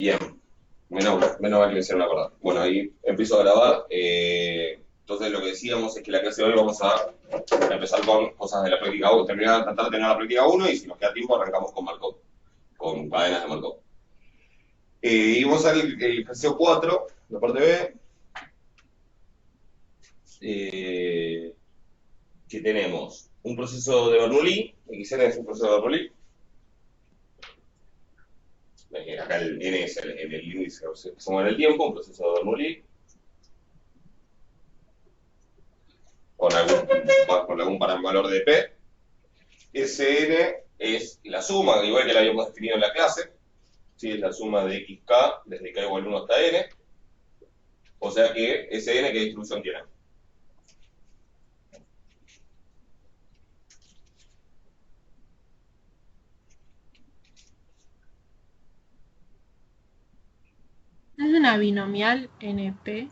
Bien, menos mal que me hicieron acordar. Bueno, ahí empiezo a grabar. Entonces lo que decíamos es que la clase de hoy vamos a empezar con cosas de la práctica 1, tratar de terminar la práctica uno y si nos queda tiempo arrancamos con Markov, con cadenas de Markov. Y vamos a ver el ejercicio 4, la parte B, que tenemos un proceso de Bernoulli, XN es un proceso de Bernoulli. Acá el N es el índice que se mueve en el tiempo, un proceso de Bernoulli. Con algún valor de P. Sn es la suma, igual que la habíamos definido en la clase, ¿sí? Es la suma de xk desde k igual 1 hasta n, o sea que Sn, ¿qué distribución tiene? ¿Es una binomial NP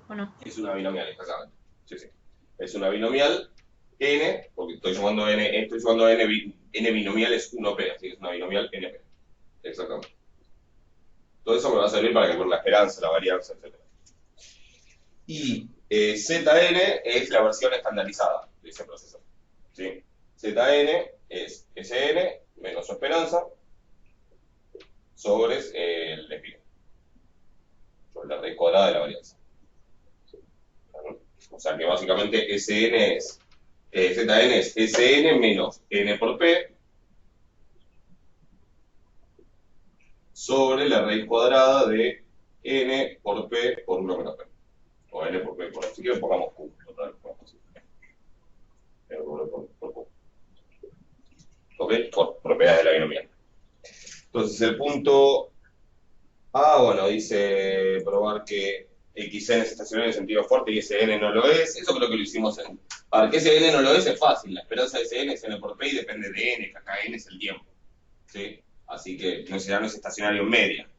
o no? Es una binomial, exactamente. Sí, sí. Es una binomial n, porque n binomial es 1p, así que es una binomial np. Exactamente. Todo eso me va a servir para calcular la esperanza, la varianza, etc. Y Zn es la versión estandarizada de ese proceso. ¿Sí? Zn es Sn menos su esperanza sobre el desvío, sobre la raíz cuadrada de la varianza. O sea que básicamente Zn es Sn menos n por p sobre la raíz cuadrada de n por p por 1 menos p. O n por p por, si quieren pongamos q, total, por q. ¿Ok? Por propiedades de la binomial. Entonces el punto A, bueno, dice probar que xn es estacionario en sentido fuerte y Sn no lo es. Eso creo que lo hicimos en... Para que Sn no lo es fácil. La esperanza de Sn es n por p y depende de n, que acá n es el tiempo. ¿Sí? Así que no es estacionario en media.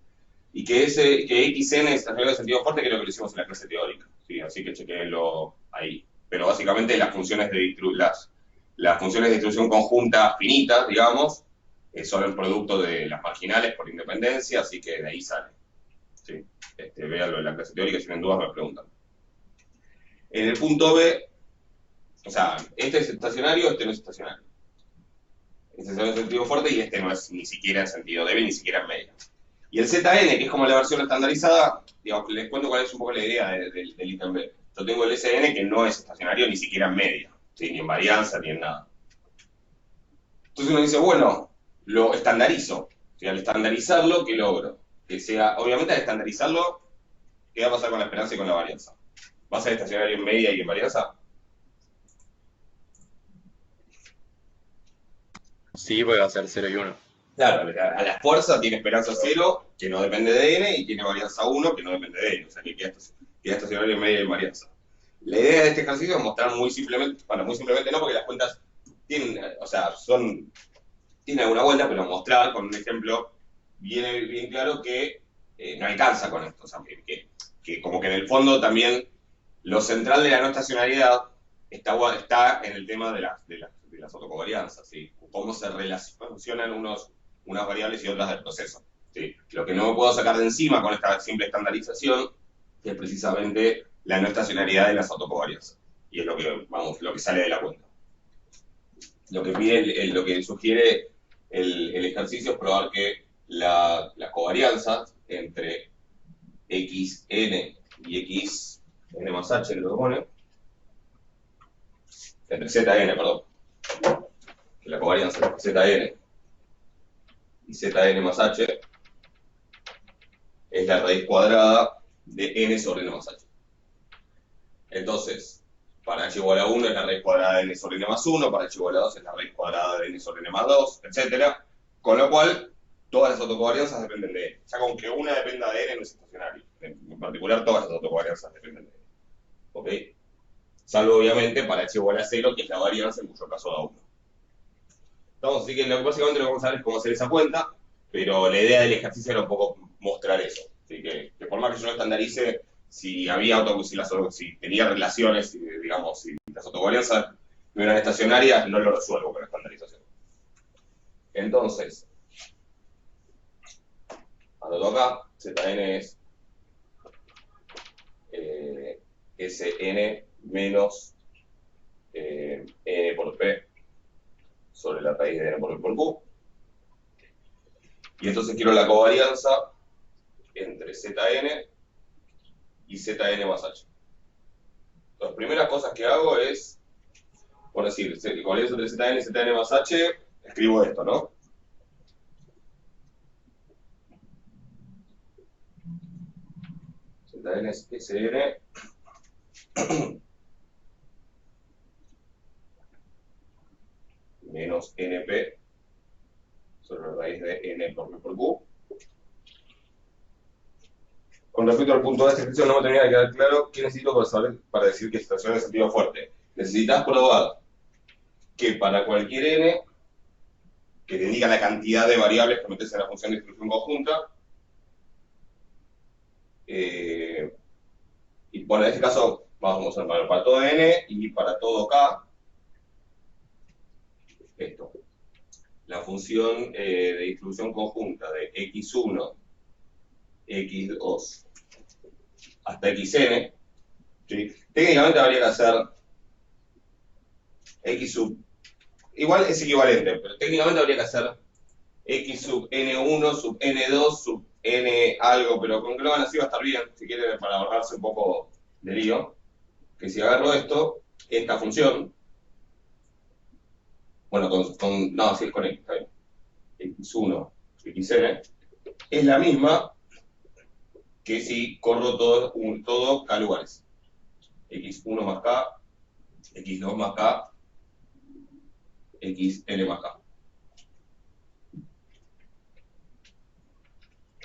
Y que xn es estacionario en sentido fuerte creo que lo hicimos en la clase teórica. ¿Sí? Así que chequenlo ahí. Pero básicamente las funciones de distribución conjunta finitas, digamos, son el producto de las marginales por independencia, así que de ahí sale. ¿Sí? Véanlo en la clase teórica, si tienen dudas me preguntan. En el punto B, o sea, este es estacionario, este no es estacionario. Este es en sentido fuerte y este no es ni siquiera en sentido débil, ni siquiera en media. Y el Zn, que es como la versión estandarizada, digamos, les cuento cuál es un poco la idea del ítem B. Yo tengo el Sn que no es estacionario ni siquiera en media, ¿sí? Ni en varianza, ni en nada. Entonces uno dice, bueno, lo estandarizo. ¿Sí? Al estandarizarlo, ¿qué logro? Que sea, obviamente al estandarizarlo, ¿qué va a pasar con la esperanza y con la varianza? ¿Va a ser estacionario en media y en varianza? Sí, porque va a ser 0 y 1. Claro, a la fuerza tiene esperanza 0, que no depende de n, y tiene varianza 1, que no depende de n. O sea, que queda estacionario en media y en varianza. La idea de este ejercicio es mostrar muy simplemente, bueno, muy simplemente no, porque las cuentas tienen, o sea, tienen alguna vuelta, pero mostrar con un ejemplo bien claro que no alcanza con esto. O sea, que como que en el fondo también lo central de la no estacionalidad está en el tema de las autocovarianzas, ¿sí? Cómo se relacionan unas variables y otras del proceso. ¿Sí? Lo que no me puedo sacar de encima con esta simple estandarización es precisamente la no estacionalidad de las autocovarianzas. Y es lo que sale de la cuenta. Lo que pide, lo que sugiere el ejercicio es probar que las covarianzas entre xn y xn más h, que lo pone, entre zn, perdón, que la covarianza entre zn y zn más h es la raíz cuadrada de n sobre n más h. Entonces, para h igual a 1 es la raíz cuadrada de n sobre n más 1, para h igual a 2 es la raíz cuadrada de n sobre n más 2, etc. Con lo cual, todas las autocovarianzas dependen de n. Ya con que una dependa de n no es estacionario. En particular, todas las autocovarianzas dependen de n. ¿Ok? Salvo, obviamente, para h igual a 0, que es la varianza, en cuyo caso da 1. Entonces, así que básicamente lo que vamos a ver es cómo hacer esa cuenta, pero la idea del ejercicio era un poco mostrar eso. Así que por más que yo no estandarice, si tenía relaciones, digamos, si las autocovarianzas no eran estacionarias, no lo resuelvo con la estandarización. Entonces, anoto acá, Zn es Sn menos n por p sobre la raíz de n por p por q. Y entonces quiero la covarianza entre Zn y Zn más h. Las primeras cosas que hago es, por decir, covarianza entre Zn y Zn más h, escribo esto, ¿no? Zn es Sn menos np sobre la raíz de n por p por q. Con respecto al punto de esta expresión, no me tenía que quedar claro qué necesito para decir que esta expresión es sentido fuerte. Necesitas probar que para cualquier n, que te indica la cantidad de variables que metes en la función de distribución conjunta, y bueno, en este caso vamos a poner para todo n y para todo k, esto. La función de distribución conjunta de x1, x2 hasta xn, ¿sí? Técnicamente habría que hacer x sub, igual es equivalente, pero técnicamente habría que hacer x sub n1 sub n2 sub n algo, pero con que lo hagan así va a estar bien, si quieren, para ahorrarse un poco de lío. Que si agarro esto, esta función, bueno, no, sí es con x, está bien, x1, xn, es la misma que si corro todo k lugares. x1 más k, x2 más k, xn más k.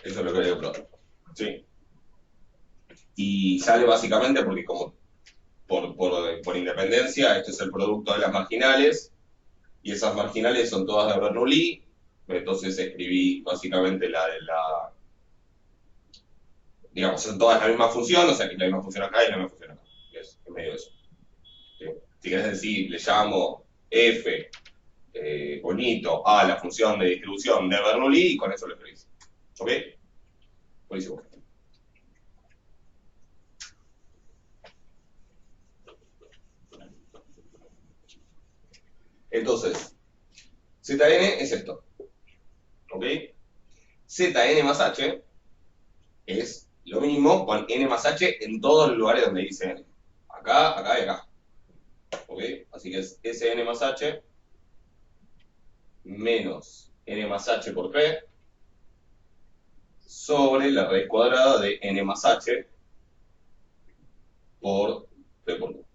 Eso es lo que hay que probar. ¿Sí? Y sale básicamente porque como por independencia, esto es el producto de las marginales, y esas marginales son todas de Bernoulli, entonces escribí básicamente digamos, son todas la misma función, o sea que la misma función acá y la misma función acá. Es medio eso. ¿Sí? Si querés decir, le llamo f bonito a la función de distribución de Bernoulli y con eso lo escribís. ¿Ok? Buenísimo. Entonces, Zn es esto. ¿Ok? Zn más h es lo mismo con n más h en todos los lugares donde dice n. Acá, acá y acá. ¿Ok? Así que es Sn más h menos n más h por p sobre la raíz cuadrada de n más h por p por q.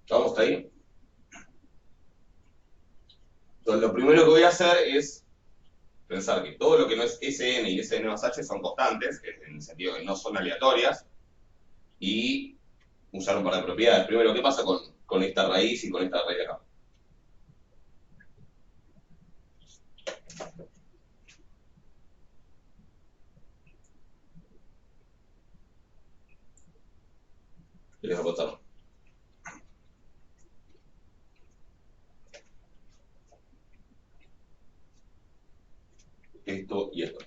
¿Vamos hasta ahí? Entonces, lo primero que voy a hacer es pensar que todo lo que no es Sn y Sn más h son constantes, en el sentido que no son aleatorias, y usar un par de propiedades. Primero, ¿qué pasa con esta raíz y con esta raíz de acá? ¿Qué les va a pasar? Esto y esto.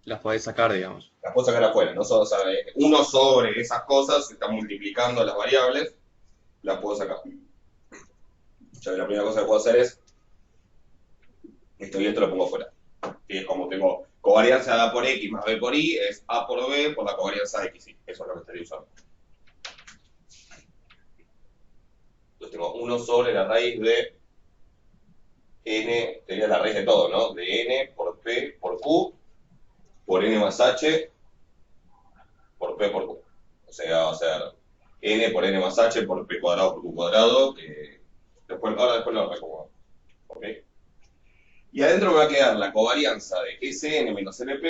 Las podés sacar, digamos. Las puedo sacar afuera, ¿no? O sea, uno sobre esas cosas, se están multiplicando las variables, las puedo sacar. Ya la primera cosa que puedo hacer es esto y esto lo pongo fuera. Y es como tengo covarianza de A por X más B por Y, es A por B por la covarianza de X, Y. Eso es lo que estaría usando. Entonces tengo 1 sobre la raíz de N, sería la raíz de todo, ¿no? De N por P por Q, por N más H, por P por Q. O sea, va a ser N por N más H por P cuadrado por Q cuadrado, que ahora después lo reacomodo. ¿Ok? Y adentro me va a quedar la covarianza de Sn menos Np,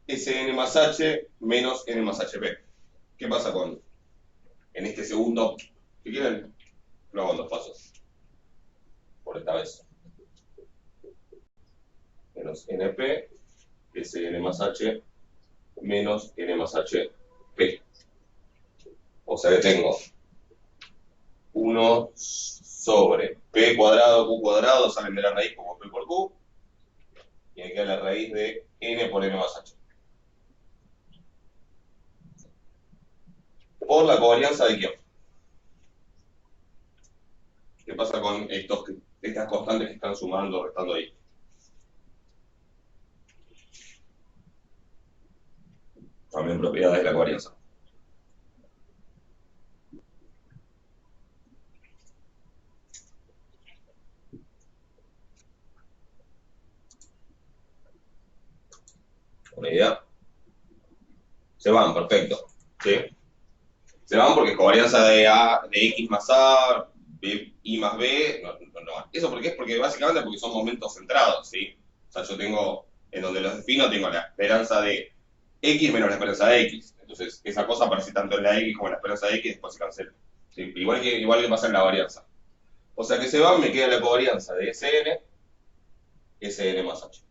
Sn más H menos N más HP. ¿Qué pasa en este segundo? Si quieren, lo hago en 2 pasos. Por esta vez. Menos Np, Sn más H menos N más HP. O sea que tengo 1 sobre P cuadrado, Q cuadrado, salen de la raíz como P por Q, y me queda la raíz de N por N más H. Por la covarianza de quién. ¿Qué pasa con estas constantes que están sumando o restando ahí? También propiedades de la covarianza. ¿Una idea? Se van, perfecto. ¿Sí? Se van porque covarianza de X más A, Y más B, no. ¿Eso por qué? Es porque básicamente porque son momentos centrados, ¿sí? O sea, yo tengo, en donde los defino, tengo la esperanza de X menos la esperanza de X. Entonces, esa cosa aparece tanto en la X como en la esperanza de X, después se cancela. ¿Sí? Igual que pasa en la varianza. O sea que se van, me queda la covarianza de Sn más H.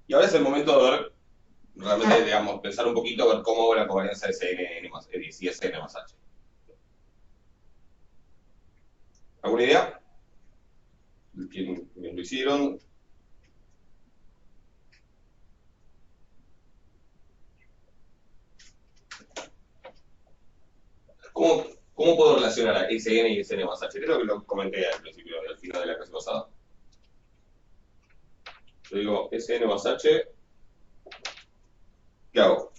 Y ahora es el momento de ver, realmente, digamos, pensar un poquito, ver cómo hago la covarianza de Sn más, y Sn más H. ¿Alguna idea? ¿Quién lo hicieron? ¿Cómo puedo relacionar a Sn y Sn más H? Creo que lo comenté al principio, al final de la clase pasada. Yo digo Sn más H, ¿qué hago?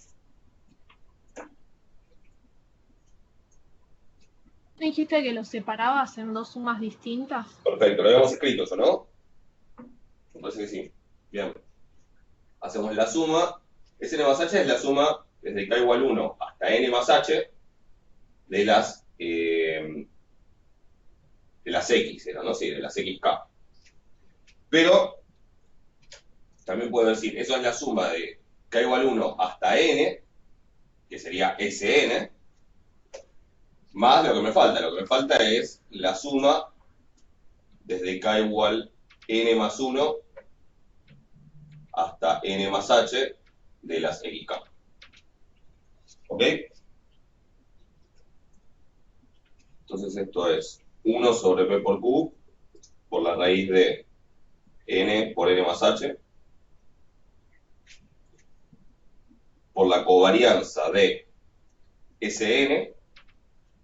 ¿Me dijiste que los separabas en dos sumas distintas? Perfecto, lo habíamos escrito eso, ¿no? Me parece que sí. Bien. Hacemos la suma. Sn más H es la suma desde k igual 1 hasta n más H de las X, ¿no? Sí, de las XK. Pero también puedo decir, eso es la suma de k igual 1 hasta n, que sería Sn, más lo que me falta. Lo que me falta es la suma desde k igual n más 1 hasta n más h de las xk. ¿Ok? Entonces esto es 1 sobre p por q por la raíz de n por n más h por la covarianza de Sn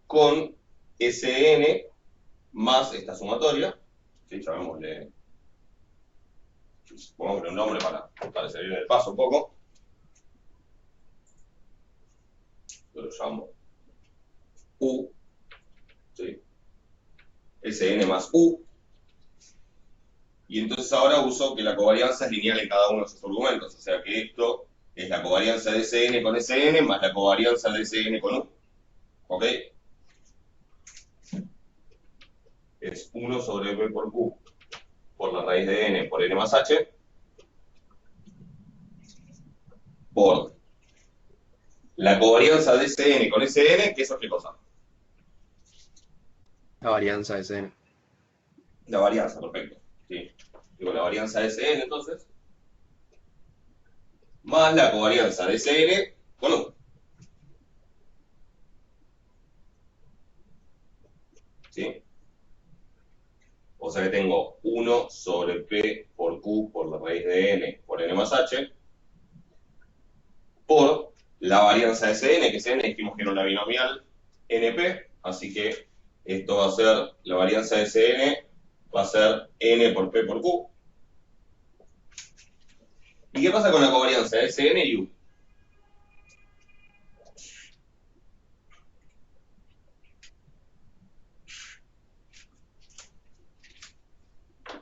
con Sn más esta sumatoria, ¿sí? Llamémosle, pongámosle un nombre para salir del paso un poco. Yo lo llamo U, ¿sí? Sn más U. Y entonces ahora uso que la covarianza es lineal en cada uno de esos argumentos. O sea que esto es la covarianza de Sn con Sn más la covarianza de Sn con U. ¿Ok? Es 1 sobre p por q por la raíz de n por n más h por la covarianza de Sn con Sn, que eso es qué cosa. La varianza de Sn. La varianza, perfecto. ¿Sí? Digo, la varianza de Sn entonces, más la covarianza de Sn con U. ¿Sí? O sea que tengo 1 sobre p por q por la raíz de n por n más h por la varianza de Cn, que Cn dijimos que era una binomial np, así que esto va a ser, la varianza de Cn va a ser n por p por q. ¿Y qué pasa con la covarianza de Cn y u?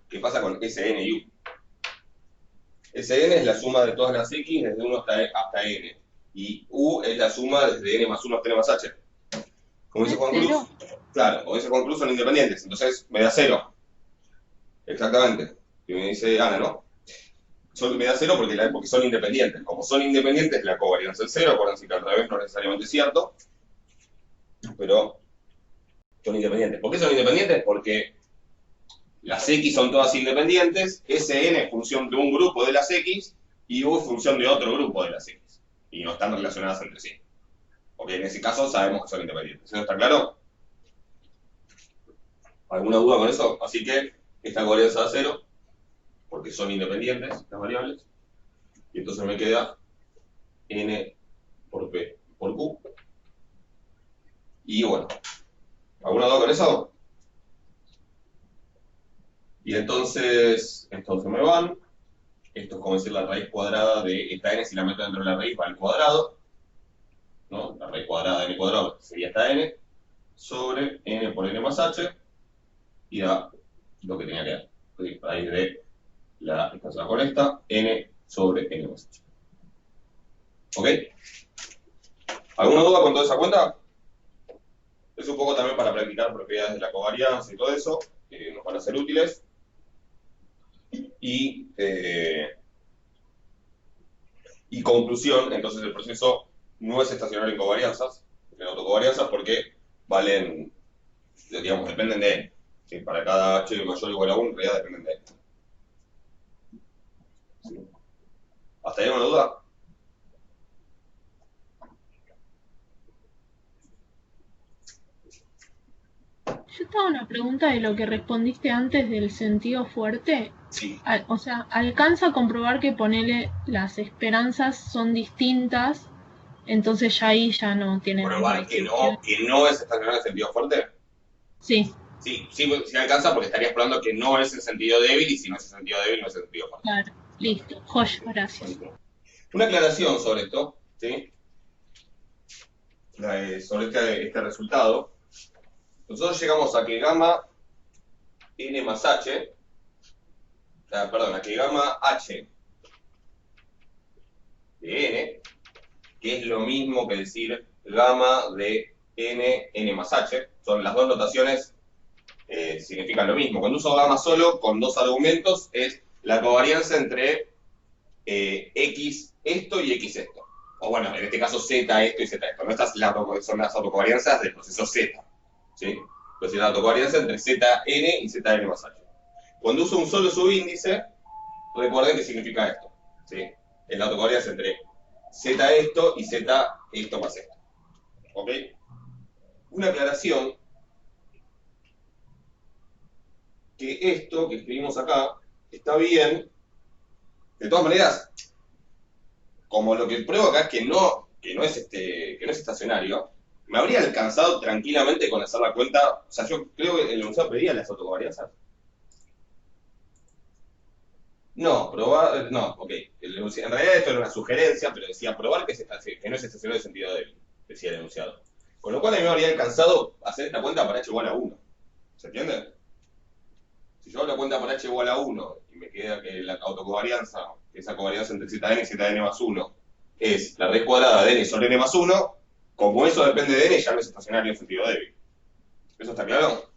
¿Qué pasa con Sn y u? Sn es la suma de todas las x desde 1 hasta n, y u es la suma desde n más 1 hasta n más h. Como dice Juan Cruz, claro, como dice Juan Cruz, son independientes, entonces me da 0. Exactamente. Y me dice Ana, ¿no? Me da 0 porque son independientes. Como son independientes, la covarianza es 0. Acuérdense que al revés no es necesariamente cierto, pero son independientes. ¿Por qué son independientes? Porque las X son todas independientes, Sn es función de un grupo de las X y U es función de otro grupo de las X. Y no están relacionadas entre sí. Ok, en ese caso sabemos que son independientes. ¿Eso está claro? ¿Alguna duda con eso? Así que esta covarianza da 0, porque son independientes las variables, y entonces me queda n por p por q. Y bueno, ¿alguna duda con eso? Y entonces estos se me van. Esto es como decir la raíz cuadrada de esta n, si la meto dentro de la raíz va al cuadrado, ¿no? La raíz cuadrada de n cuadrado sería esta n, sobre n por n más h, y da lo que tenía que dar. Raíz de esta se va con esta, n sobre n más h. ¿Ok? ¿Alguna duda con toda esa cuenta? Es un poco también para practicar propiedades de la covarianza y todo eso, que nos van a ser útiles. Y conclusión, entonces el proceso no es estacionario en covarianzas, en autocovarianzas, porque valen, digamos, dependen de n. ¿Sí? Para cada h mayor o igual a 1, en realidad dependen de n. ¿Sí? ¿Hasta ahí alguna duda? Yo tengo una pregunta de lo que respondiste antes del sentido fuerte. Sí. O sea, alcanza a comprobar que ponele las esperanzas son distintas, entonces ya ahí ya no tienen ¿Probar que no es estacionario en sentido fuerte? Sí, Sí, sí alcanza porque estarías probando que no es el sentido débil, y si no es el sentido débil, no es el sentido fuerte. claro. Listo. Joya, gracias. Una aclaración sobre esto, ¿sí? Sobre este resultado. Nosotros llegamos a que gamma n más h, perdón, a que gamma h de n, que es lo mismo que decir gamma de n más h, son las dos notaciones, significan lo mismo. Cuando uso gamma solo, con dos argumentos, es la covarianza entre x esto y x esto. O bueno, en este caso z esto y z esto. ¿No? Estas son las autocovarianzas del proceso z. ¿Sí? Entonces la autocovarianza entre zn y zn más h. Cuando uso un solo subíndice, recuerden que significa esto. ¿Sí? Es la autocovarianza entre z esto y z esto más esto. ¿Ok? Una aclaración, que esto que escribimos acá está bien. De todas maneras, como lo que pruebo acá es que no es estacionario, me habría alcanzado tranquilamente con hacer la cuenta. O sea, yo creo que el enunciado pedía las autocovarianzas. No, probar, no, ok. En realidad esto era una sugerencia, pero decía probar que no es estacionario de sentido débil, decía el enunciado. Con lo cual a mí me habría alcanzado hacer esta cuenta para h igual a 1. ¿Se entiende? Si yo hago la cuenta para h igual a 1 y me queda que la autocovarianza, esa covarianza entre zn y zn más 1, es la raíz cuadrada de n sobre n más 1, como eso depende de n, ya no es estacionario en sentido débil. ¿Eso está claro?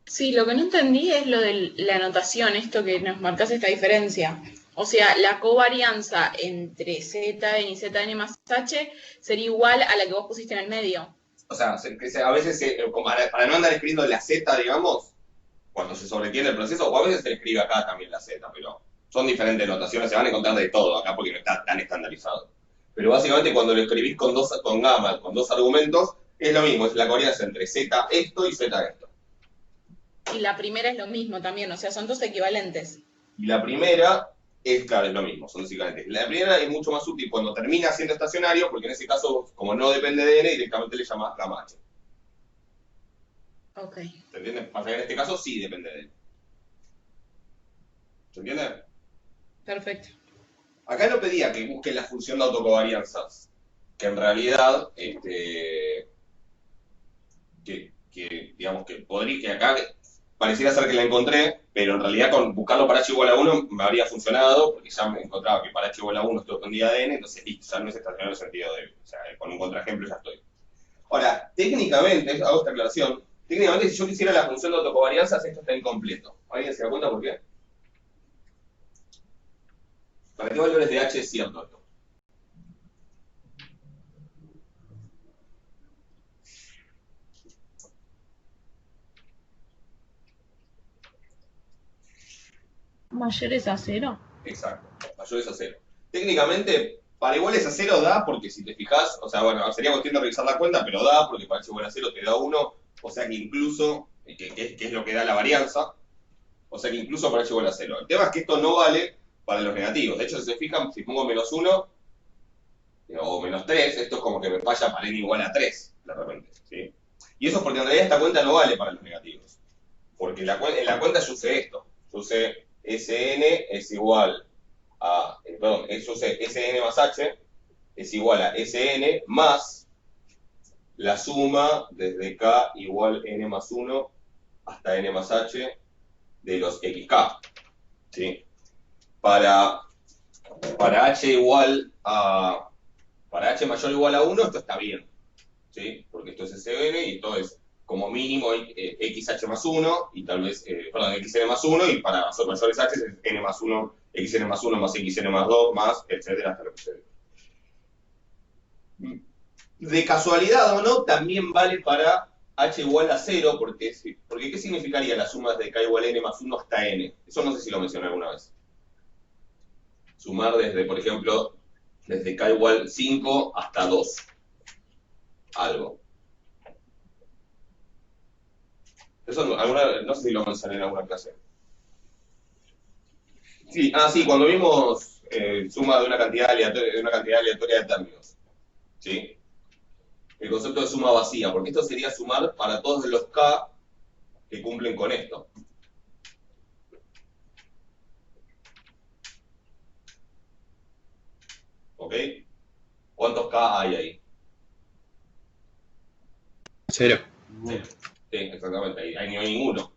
Sí, lo que no entendí es lo de la anotación, esto que nos marcás esta diferencia. O sea, la covarianza entre Zn y Zn más H sería igual a la que vos pusiste en el medio. O sea, a veces, para no andar escribiendo la z, digamos, cuando se sobretiene el proceso, o a veces se le escribe acá también la z, pero son diferentes notaciones, se van a encontrar de todo acá porque no está tan estandarizado. Pero básicamente cuando lo escribís con gamma, con dos argumentos, es lo mismo, es la covarianza entre z esto y z esto. Y la primera es lo mismo también, o sea, son dos equivalentes. Y la primera claro, es lo mismo, son dos equivalentes. La primera es mucho más útil cuando termina siendo estacionario, porque en ese caso, como no depende de n, directamente le llamas gamma h. Ok. ¿Se entiende? Pasa que en este caso sí depende de n. ¿Se entiende? Perfecto. Acá no pedía que busquen la función de autocovarianzas, que en realidad, digamos que acá pareciera ser que la encontré, pero en realidad con buscarlo para h igual a 1 me habría funcionado, porque ya me encontraba que para h igual a 1 esto dependía de n, entonces ya no es estacionario en sentido débil. O sea, con un contraejemplo ya estoy. Ahora, técnicamente, hago esta aclaración, técnicamente si yo quisiera la función de autocovarianzas, esto está incompleto. ¿Alguien se da cuenta por qué? ¿Para qué valores de h es cierto esto? ¿Mayores a 0? Exacto, mayores a 0. Técnicamente, para iguales a 0 da, porque si te fijas, o sea, bueno, sería cuestión de revisar la cuenta, pero da, porque para h igual a 0 te da 1, o sea que incluso, que es lo que da la varianza, o sea que incluso para h igual a 0. El tema es que esto no vale para los negativos. De hecho, si se fijan, si pongo menos 1 o menos 3, esto es como que me falla para n igual a 3, de repente, ¿sí? Y eso es porque en realidad esta cuenta no vale para los negativos. Porque en la cuenta yo usé esto. Yo usé Sn es igual a, yo usé Sn más h es igual a Sn más la suma desde k igual n más 1 hasta n más h de los xk, ¿sí? Para h igual a, para h mayor o igual a 1 esto está bien, ¿sí? Porque esto es Sn y esto es como mínimo xh más 1 y tal vez, xn más 1 y para mayores h es n más 1, xn más 1 más xn más 2 más, etcétera, hasta lo que se de casualidad o no, también vale para h igual a 0, porque ¿qué significaría la suma desde k igual a n más 1 hasta n? Eso no sé si lo mencioné alguna vez. Sumar desde, por ejemplo, desde k igual 5 hasta 2. Algo. Eso no sé si lo mencioné en alguna clase. Sí, sí, cuando vimos suma de una cantidad aleatoria de términos. ¿Sí? El concepto de suma vacía, porque esto sería sumar para todos los k que cumplen con esto. ¿Ok? ¿Cuántos k hay ahí? 0. Cero. Sí, exactamente, ahí no hay ninguno.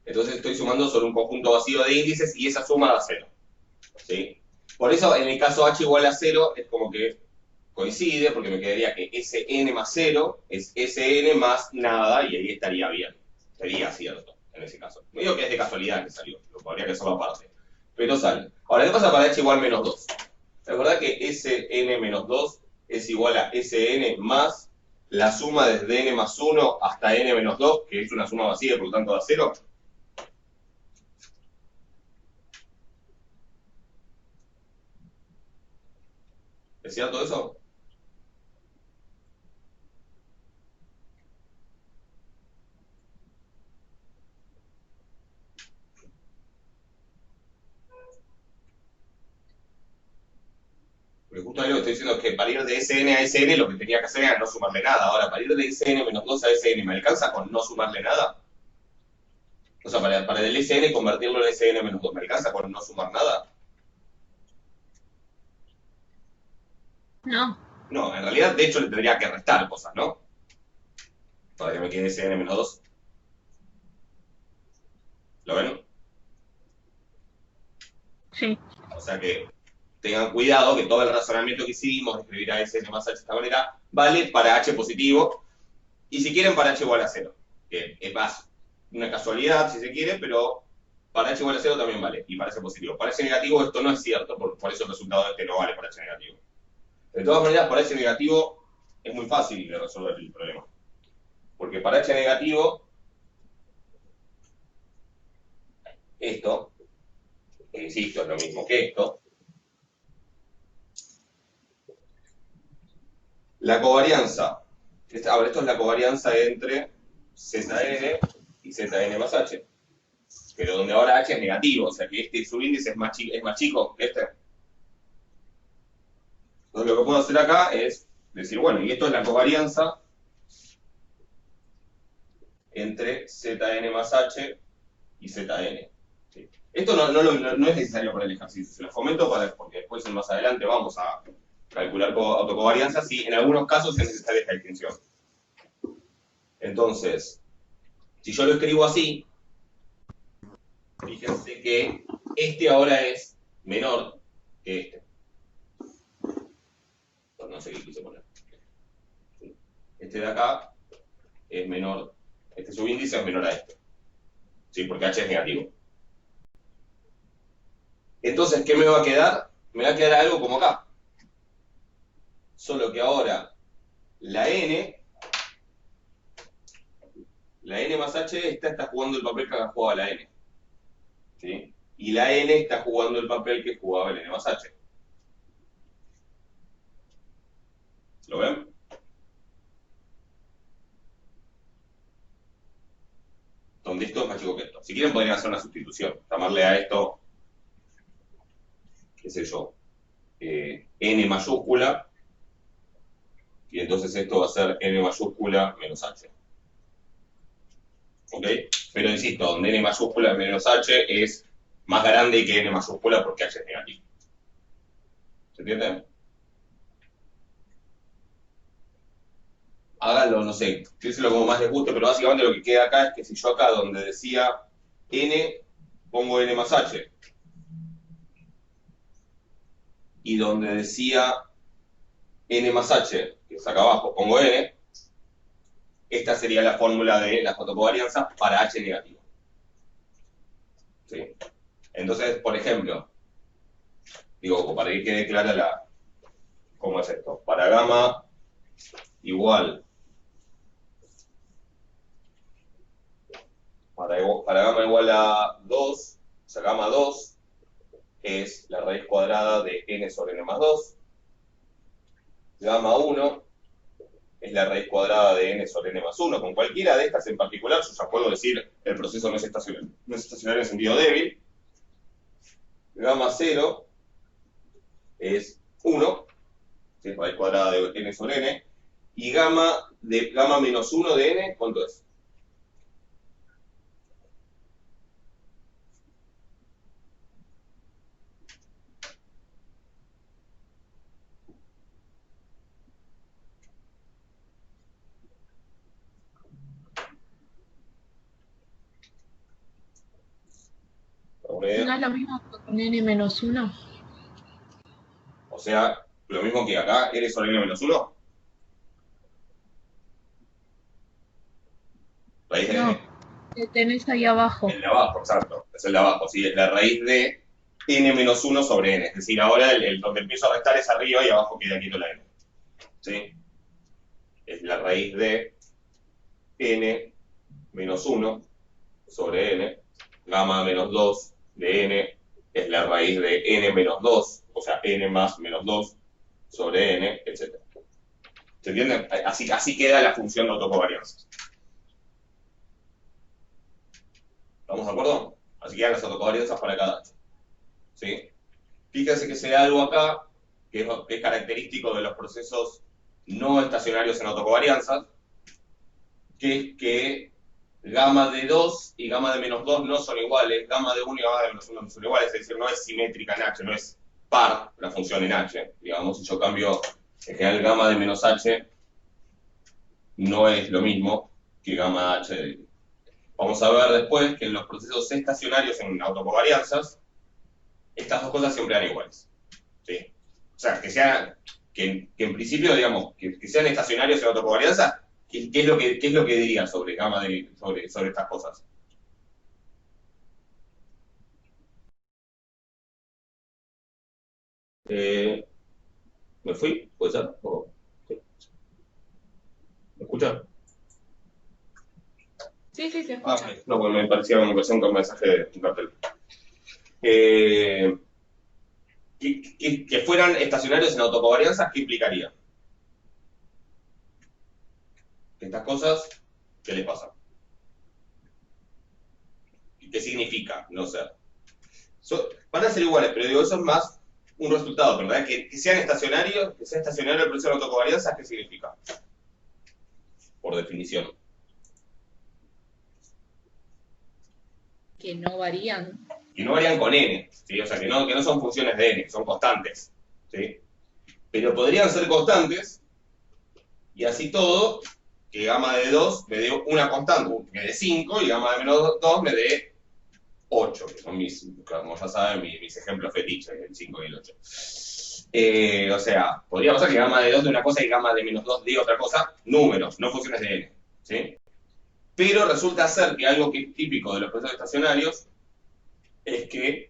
Entonces estoy sumando sobre un conjunto vacío de índices y esa suma da 0. ¿Sí? Por eso en el caso h igual a 0 es como que coincide, porque me quedaría que Sn más 0 es Sn más nada y ahí estaría bien. Sería cierto en ese caso. Me digo que es de casualidad que salió, lo podría que hacerlo aparte. Pero sale. Ahora, ¿qué pasa para h igual menos 2? Recuerda que Sn menos 2 es igual a Sn más la suma desde n más 1 hasta n menos 2, que es una suma vacía y por lo tanto da 0. ¿Es cierto eso? Porque justo ahí lo que estoy diciendo es que para ir de Sn a Sn lo que tenía que hacer era no sumarle nada. Ahora, para ir de Sn menos 2 a Sn, ¿me alcanza con no sumarle nada? O sea, para del Sn convertirlo en Sn menos 2, ¿me alcanza con no sumar nada? No. No, en realidad, de hecho, le tendría que restar cosas, ¿no? Para que me quede Sn menos 2. ¿Lo ven? Sí. O sea que tengan cuidado que todo el razonamiento que hicimos de escribir a Sn más h de esta manera vale para h positivo y si quieren para h igual a 0, que es más una casualidad si se quiere, pero para h igual a 0 también vale y para h positivo. Para h negativo esto no es cierto, por eso el resultado de este no vale para h negativo. De todas maneras, para h negativo es muy fácil de resolver el problema, porque para h negativo esto, que insisto, es lo mismo que esto. La covarianza, ahora esto es la covarianza entre Zn y Zn más h, pero donde ahora h es negativo, o sea que este subíndice es más chico que este. Entonces lo que puedo hacer acá es decir, bueno, y esto es la covarianza entre Zn más h y Zn. ¿Sí? Esto no es necesario para el ejercicio, se los comento porque después más adelante vamos a calcular autocovarianzas y en algunos casos es necesaria esta distinción. Entonces, si yo lo escribo así, fíjense que este ahora es menor que este. No sé qué quise poner. Este de acá es menor, este subíndice es menor a este. ¿Sí? Porque h es negativo. Entonces, ¿qué me va a quedar? Me va a quedar algo como acá. Solo que ahora la n más h, esta está jugando el papel que ha jugado la n. ¿Sí? Y la n está jugando el papel que jugaba el n más h. ¿Lo ven? donde esto es más chico que esto. Si quieren podrían hacer una sustitución, llamarle a esto, qué sé yo, n mayúscula, y entonces esto va a ser n mayúscula menos h. ¿Ok? Pero insisto, donde n mayúscula menos h es más grande que n mayúscula porque h es negativo. ¿Se entiende? Háganlo, no sé, piénselo como más les guste, pero básicamente lo que queda acá es que si yo acá donde decía n, pongo n más h, y donde decía n más h, que es acá abajo, pongo n, esta sería la fórmula de la fotocovarianza para h negativo. ¿Sí? Entonces, por ejemplo, digo, para que quede clara cómo es esto, para gamma igual, para gamma igual a 2, o sea, gamma 2 es la raíz cuadrada de n sobre n más 2, gamma 1 es la raíz cuadrada de n sobre n más 1. Con cualquiera de estas en particular, yo ya puedo decir el proceso no es estacionario en sentido débil. Gamma 0 es 1, que es raíz cuadrada de n sobre n, y gamma menos 1 de n, ¿cuánto es? ¿No es lo mismo que con n menos 1? O sea, lo mismo que acá, n sobre n menos 1. Raíz de No, n. que tenés ahí abajo. El de abajo, exacto. Es el de abajo, sí, es la raíz de n menos 1 sobre n. Es decir, ahora donde empiezo a restar es arriba y abajo queda quieto la n. ¿Sí? Es la raíz de n menos 1 sobre n. Gamma menos 2 de n es la raíz de n menos 2, o sea, n más menos 2 sobre n, etc. ¿Se entiende? Así queda la función de autocovarianza. ¿Estamos de acuerdo? Así quedan las autocovarianzas para cada h. ¿Sí? Fíjense que se da algo acá que es característico de los procesos no estacionarios en autocovarianzas, que es que gamma de 2 y gamma de menos 2 no son iguales, gamma de 1 y gamma de menos 1 no son iguales, es decir, no es simétrica en h, no es par la función en h. Digamos, si yo cambio en general gamma de menos h, no es lo mismo que gamma h de... Vamos a ver después que en los procesos estacionarios en autocovarianzas, estas dos cosas siempre eran iguales. ¿Sí? O sea, que en principio, digamos, que sean estacionarios en autocovarianza, ¿qué es lo que diría sobre gamma sobre estas cosas? ¿Me fui? ¿Puede ser? Sí. ¿Me escuchan? Sí, sí, se escucha. No, pues me parecía un mensaje de un cartel. Que fueran estacionarios en autocovarianzas, ¿qué implicaría? Estas cosas, ¿qué les pasa? ¿Qué significa no ser? Van a ser iguales, pero digo, eso es más un resultado, ¿verdad? Que sean estacionarios, que sea estacionario el proceso de autocovarianzas, ¿qué significa? Por definición. Que no varían. Que no varían con n, ¿sí? O sea, que no son funciones de n, que son constantes, ¿sí? Pero podrían ser constantes, y así todo, que gamma de 2 me dé una constante, me dé 5, y gamma de menos 2 me dé 8, que son como ya saben, mis ejemplos fetiches, el 5 y el 8. O sea, podría pasar que gamma de 2 de una cosa y gamma de menos 2 de otra cosa, números, no funciones de n, ¿sí? Pero resulta ser que algo que es típico de los procesos estacionarios es que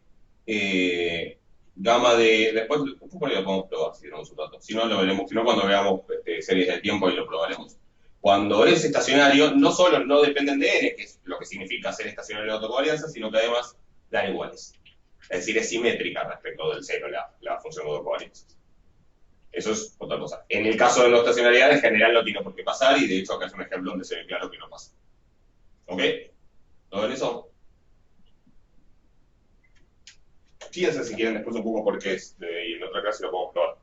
gamma de... Después por ahí lo podemos probar si tenemos un dato. Si no, lo veremos. Si no, cuando veamos series de tiempo, ahí lo probaremos. Cuando es estacionario, no solo no dependen de n, que es lo que significa ser estacionario de autocovarianza, sino que además dan iguales. Es decir, es simétrica respecto del cero la función de autocovarianza. Eso es otra cosa. En el caso de la estacionalidad, en general no tiene por qué pasar, y de hecho acá es un ejemplo donde se ve claro que no pasa. ¿Ok? ¿No ven eso? Fíjense si quieren después un poco por qué es, y en otra clase lo podemos probar.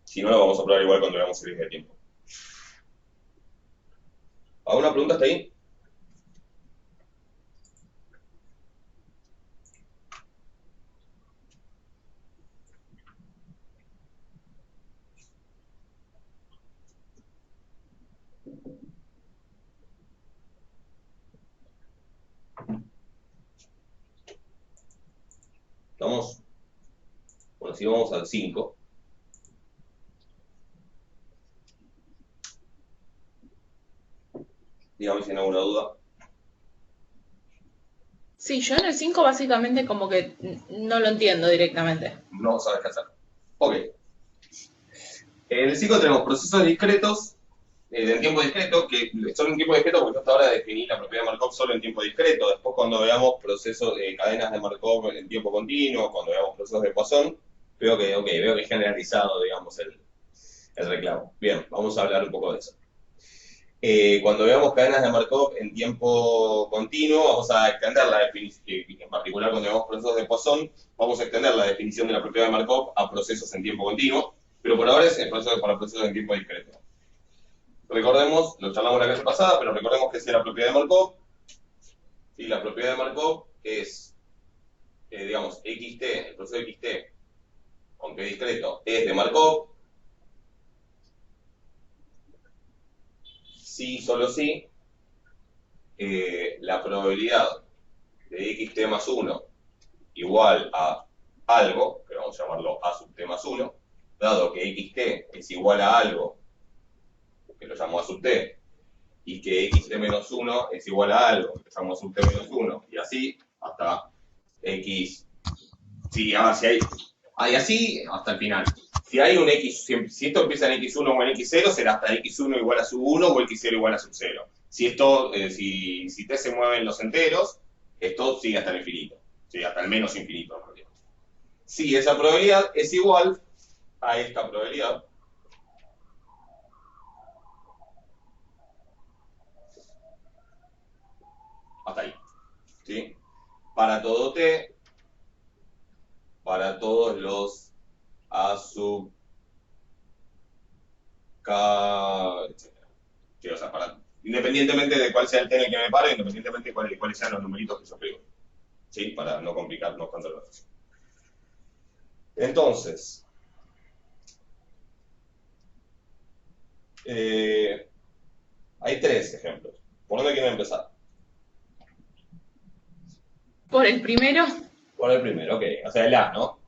Si no, lo vamos a probar igual cuando veamos series de tiempo. ¿Alguna pregunta hasta ahí? ¿Estamos? Bueno, si vamos al 5. Dígame si tienen alguna duda. Sí, yo en el 5 básicamente como que no lo entiendo directamente. No sabes qué hacer. Ok. En el 5 tenemos procesos discretos en tiempo discreto, que son en tiempo discreto porque yo hasta ahora definí la propiedad de Markov solo en tiempo discreto. Después cuando veamos procesos de cadenas de Markov en tiempo continuo, cuando veamos procesos de Poisson, veo que es generalizado, digamos, el reclamo. Bien, vamos a hablar un poco de eso. Cuando veamos cadenas de Markov en tiempo continuo, vamos a extender la definición, en particular cuando veamos procesos de Poisson, vamos a extender la definición de la propiedad de Markov a procesos en tiempo continuo, pero por ahora es el proceso para procesos en tiempo discreto. Recordemos, lo charlamos la clase pasada, pero recordemos que es la propiedad de Markov. Y la propiedad de Markov es, digamos, xt, el proceso xt, aunque discreto, es de Markov. Si, solo si, la probabilidad de xt más 1 igual a algo, que vamos a llamarlo a sub t más 1, dado que xt es igual a algo, que lo llamo a sub t, y que xt menos 1 es igual a algo, que lo llamo a sub t menos 1, y así hasta x. Sí, a ver, si hay así hasta el final. Si hay un x, si esto empieza en x1 o en x0, será hasta x1 igual a sub 1 o x0 igual a sub 0. Si esto, si t se mueven los enteros, esto sigue hasta el infinito, ¿sí? Hasta el menos infinito, en realidad. Si esa probabilidad es igual a esta probabilidad, hasta ahí, ¿sí? Para todo t, para todos los a sub k, etc. Sí, o sea, independientemente de cuál sea el t en el que me paro, independientemente de cuáles sean los numeritos que yo escribo, ¿sí? Para no complicarnos tanto la cosa. Entonces, hay 3 ejemplos. ¿Por dónde quieren empezar? Por el primero, Por el primero, ok. O sea, el A, ¿no?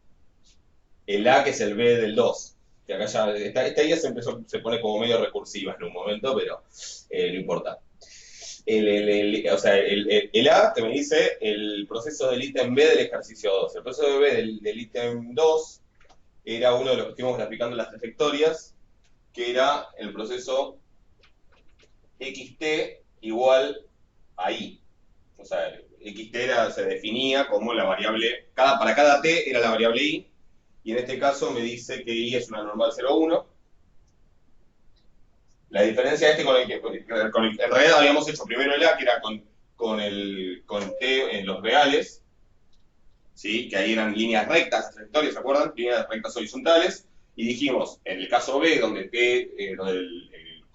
El A que es el B del 2. Que acá ya, esta idea se pone como medio recursiva en un momento, pero no importa. O sea, el A que me dice el proceso del ítem B del ejercicio 2. El proceso de B del ítem 2 era uno de los que estuvimos graficando en las trayectorias, que era el proceso xt igual a i. O sea, xt se definía como la variable, para cada t era la variable i, y en este caso me dice que i es una normal 0,1. La diferencia con el que, en realidad habíamos hecho primero el a, que era con t en los reales, ¿sí? Que ahí eran líneas rectas, trayectorias, ¿se acuerdan? Líneas rectas horizontales, y dijimos, en el caso b, donde t, donde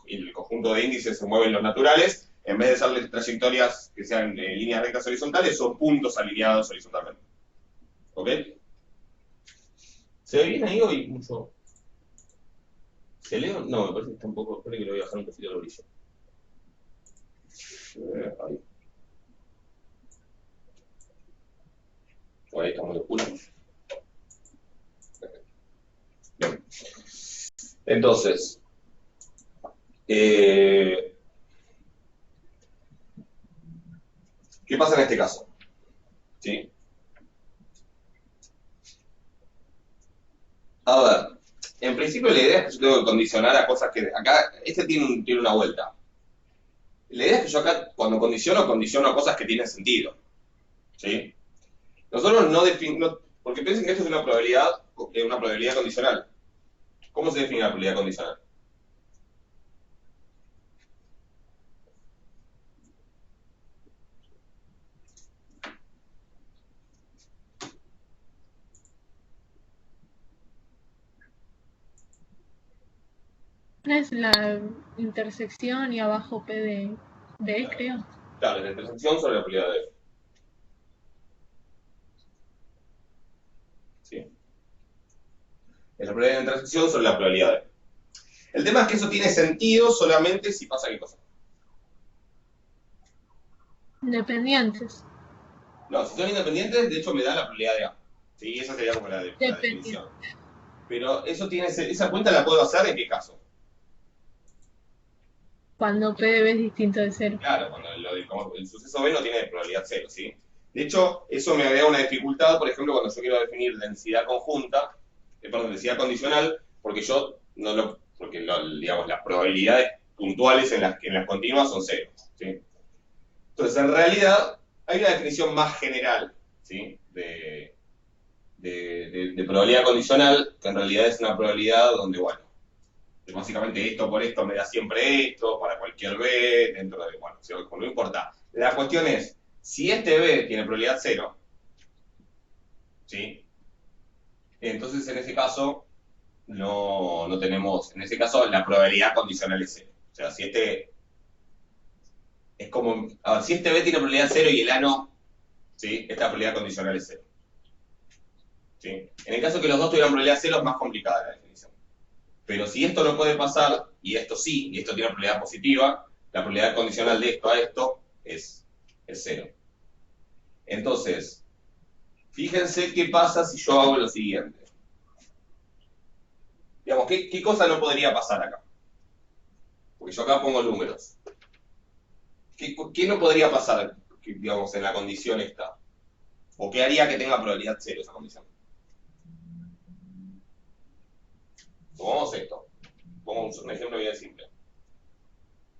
el conjunto de índices se mueven los naturales, en vez de ser trayectorias que sean líneas rectas horizontales, son puntos alineados horizontalmente. ¿Ok? ¿Se ve bien ahí hoy mucho? ¿Se lee? No, me parece que está un poco. Espero que le voy a bajar un poquito el brillo. Ahí. Ahí está muy oscuro. Bien. Entonces, ¿qué pasa en este caso? ¿Sí? A ver, en principio la idea es que yo tengo que condicionar a cosas que acá, tiene una vuelta. La idea es que yo acá, cuando condiciono a cosas que tienen sentido. ¿Sí? Nosotros no definimos, porque piensen que esto es una probabilidad condicional. ¿Cómo se define la probabilidad condicional? No es la intersección y abajo P de B, creo. Claro, la intersección sobre la probabilidad de F. ¿Sí? Es la probabilidad de intersección sobre la probabilidad de F. El tema es que eso tiene sentido solamente si pasa qué cosa. Dependientes. No, si son independientes, de hecho me da la probabilidad de A. Sí, esa sería como la Dependientes. definición. Pero eso tiene, esa cuenta la puedo hacer en qué caso. Cuando P de B es distinto de 0. Claro, cuando el suceso B no tiene probabilidad 0, ¿sí? De hecho, eso me da una dificultad, por ejemplo, cuando yo quiero definir densidad conjunta, perdón, densidad condicional, porque yo no lo, porque digamos, las probabilidades puntuales en las continuas son 0, ¿sí? Entonces, en realidad, hay una definición más general, ¿sí? De probabilidad condicional, que en realidad es una probabilidad donde, bueno, básicamente esto por esto me da siempre esto, para cualquier B, dentro de, bueno, no importa. La cuestión es, si este B tiene probabilidad 0, ¿sí? Entonces en ese caso no tenemos, en ese caso la probabilidad condicional es 0. O sea, si este, es como, a ver, si este B tiene probabilidad 0 y el A no, ¿sí? Esta probabilidad condicional es 0. ¿Sí? En el caso que los dos tuvieran probabilidad 0 es más complicada la definición. Pero si esto no puede pasar, y esto sí, y esto tiene probabilidad positiva, la probabilidad condicional de esto a esto es 0. Entonces, fíjense qué pasa si yo hago lo siguiente. Digamos, ¿qué cosa no podría pasar acá? Porque yo acá pongo números. ¿Qué no podría pasar, digamos, en la condición esta? ¿O qué haría que tenga probabilidad 0 esa condición? Tomamos esto. Pongamos un ejemplo bien simple.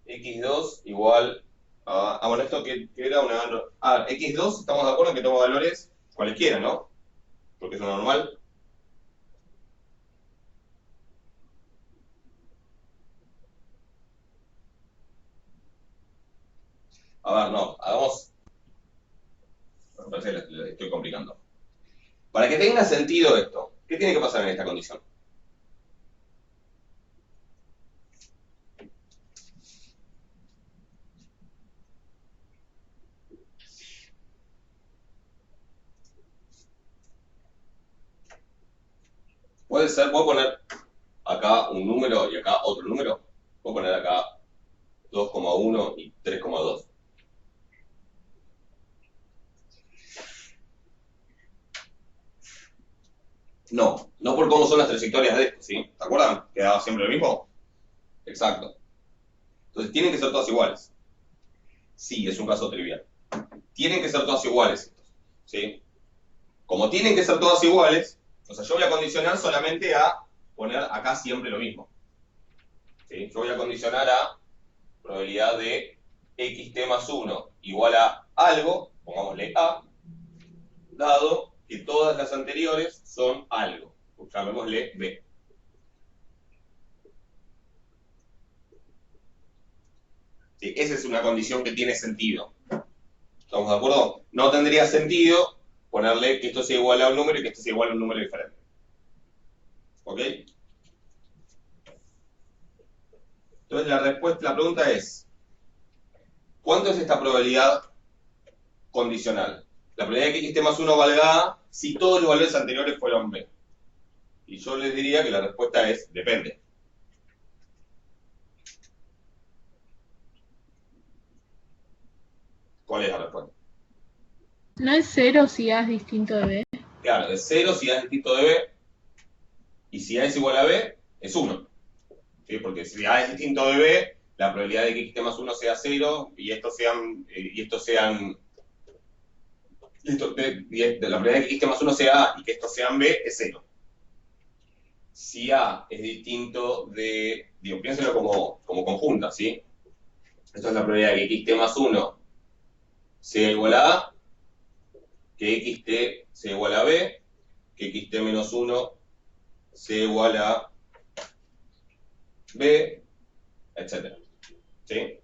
x2 igual a... bueno, esto que era una... x2, estamos de acuerdo en que toma valores cualesquiera, ¿no? Porque es lo normal. A ver, no, hagamos... Me parece que le estoy complicando. Para que tenga sentido esto, ¿qué tiene que pasar en esta condición? Puede ser, puedo poner acá un número y acá otro número. Puedo poner acá 2,1 y 3,2. No por cómo son las trayectorias de esto, ¿sí? ¿Se acuerdan? ¿Que daba siempre lo mismo? Exacto. Entonces, tienen que ser todas iguales. Sí, es un caso trivial. Tienen que ser todas iguales estos, ¿sí? Como tienen que ser todas iguales, o sea, yo voy a condicionar solamente a poner acá siempre lo mismo. ¿Sí? Yo voy a condicionar a probabilidad de xt más 1 igual a algo, pongámosle A, dado que todas las anteriores son algo, llamémosle B. ¿Sí? Esa es una condición que tiene sentido. ¿Estamos de acuerdo? No tendría sentido ponerle que esto sea igual a un número y que esto sea igual a un número diferente. ¿Ok? Entonces la pregunta es, ¿cuánto es esta probabilidad condicional? La probabilidad de que x más 1 valga A si todos los valores anteriores fueron B. Y yo les diría que la respuesta es depende. ¿Cuál es la respuesta? ¿No es 0 si A es distinto de B? Claro, es 0 si A es distinto de B, y si A es igual a B, es 1. ¿Sí? Porque si A es distinto de B, la probabilidad de que x más 1 sea 0, y estos sean, la probabilidad de que x más 1 sea A y que estos sean B es 0. Si A es distinto de, piénselo como conjunta, ¿sí? Esto es la probabilidad de que x más 1 sea igual a A, que xt sea igual a B, que xt menos 1 sea igual a B, etc. ¿Sí?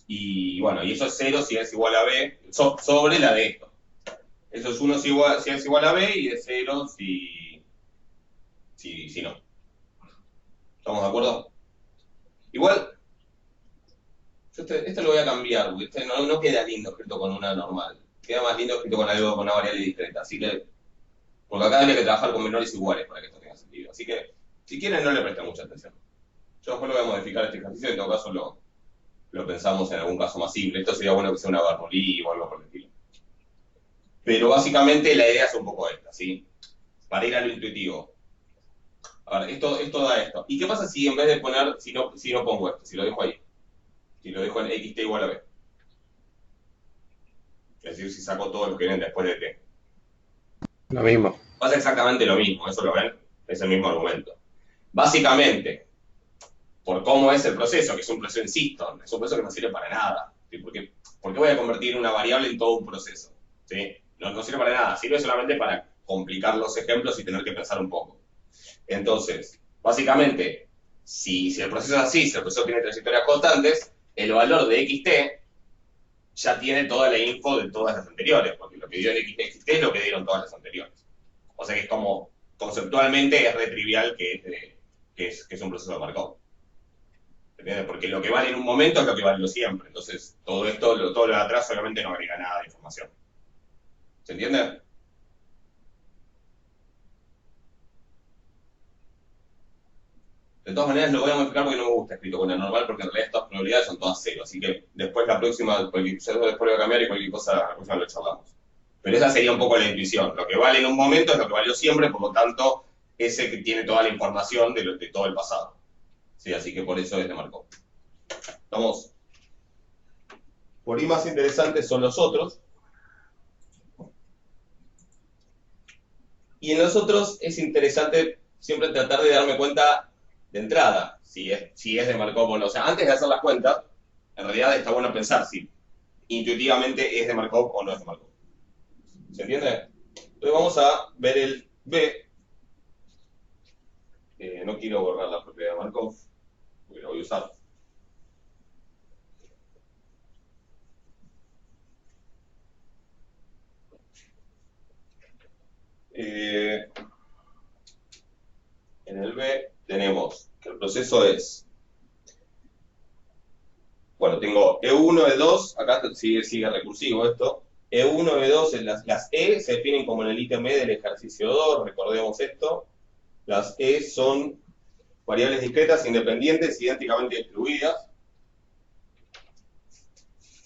Y bueno, y eso es 0 si es igual a B, sobre la de esto. Eso es 1 si es igual a B y es 0 si no. ¿Estamos de acuerdo? Igual, yo este lo voy a cambiar, porque este no queda lindo escrito con una normal. Queda más lindo escrito con algo, con una variable discreta. Así que, porque acá habría que trabajar con menores iguales para que esto tenga sentido. Así que, si quieren, no le presten mucha atención. Yo después lo voy a modificar este ejercicio y en todo caso lo pensamos en algún caso más simple. Esto sería bueno que sea una Bernoulli o algo por el estilo. Pero básicamente la idea es un poco esta, ¿sí? Para ir a lo intuitivo. A ver, esto da esto. ¿Y qué pasa si en vez de poner, si no pongo esto, si lo dejo ahí? Si lo dejo en xt igual a b. Es decir, si saco todos los que vienen después de t. Lo mismo. Pasa exactamente lo mismo, eso lo ven, es el mismo argumento. Básicamente, por cómo es el proceso, que es un proceso, insisto, es un proceso que no sirve para nada. ¿Sí? ¿Por qué voy a convertir una variable en todo un proceso? ¿Sí? No sirve para nada, sirve solamente para complicar los ejemplos y tener que pensar un poco. Entonces, básicamente, si el proceso es así, si el proceso tiene trayectorias constantes, el valor de xt ya tiene toda la info de todas las anteriores, porque lo que dio en xt es lo que dieron todas las anteriores. O sea que es como, conceptualmente es re trivial que es un proceso de Markov. ¿Entiendes? Porque lo que vale en un momento es lo que vale siempre. Entonces, todo lo de atrás solamente no agrega nada de información. ¿Se entiende? De todas maneras, lo voy a modificar porque no me gusta escrito con la normal, porque en realidad estas probabilidades son todas cero. Así que después la próxima, después lo voy a cambiar y cualquier cosa, la próxima lo charlamos. Pero esa sería un poco la intuición. Lo que vale en un momento es lo que valió siempre, por lo tanto, ese que tiene toda la información de todo el pasado. Sí, así que por eso es de Markov. Vamos. Por ahí más interesantes son los otros. Y en los otros es interesante siempre tratar de darme cuenta de entrada, si es de Markov o no. O sea, antes de hacer las cuentas, en realidad está bueno pensar si intuitivamente es de Markov o no es de Markov. ¿Se entiende? Entonces vamos a ver el B. No quiero borrar la propiedad de Markov, porque la voy a usar. En el B tenemos que el proceso es, bueno, tengo E1, E2, acá sigue recursivo esto, E1, E2, las E se definen como en el ítem E del ejercicio 2, recordemos esto, las E son variables discretas, independientes, idénticamente distribuidas,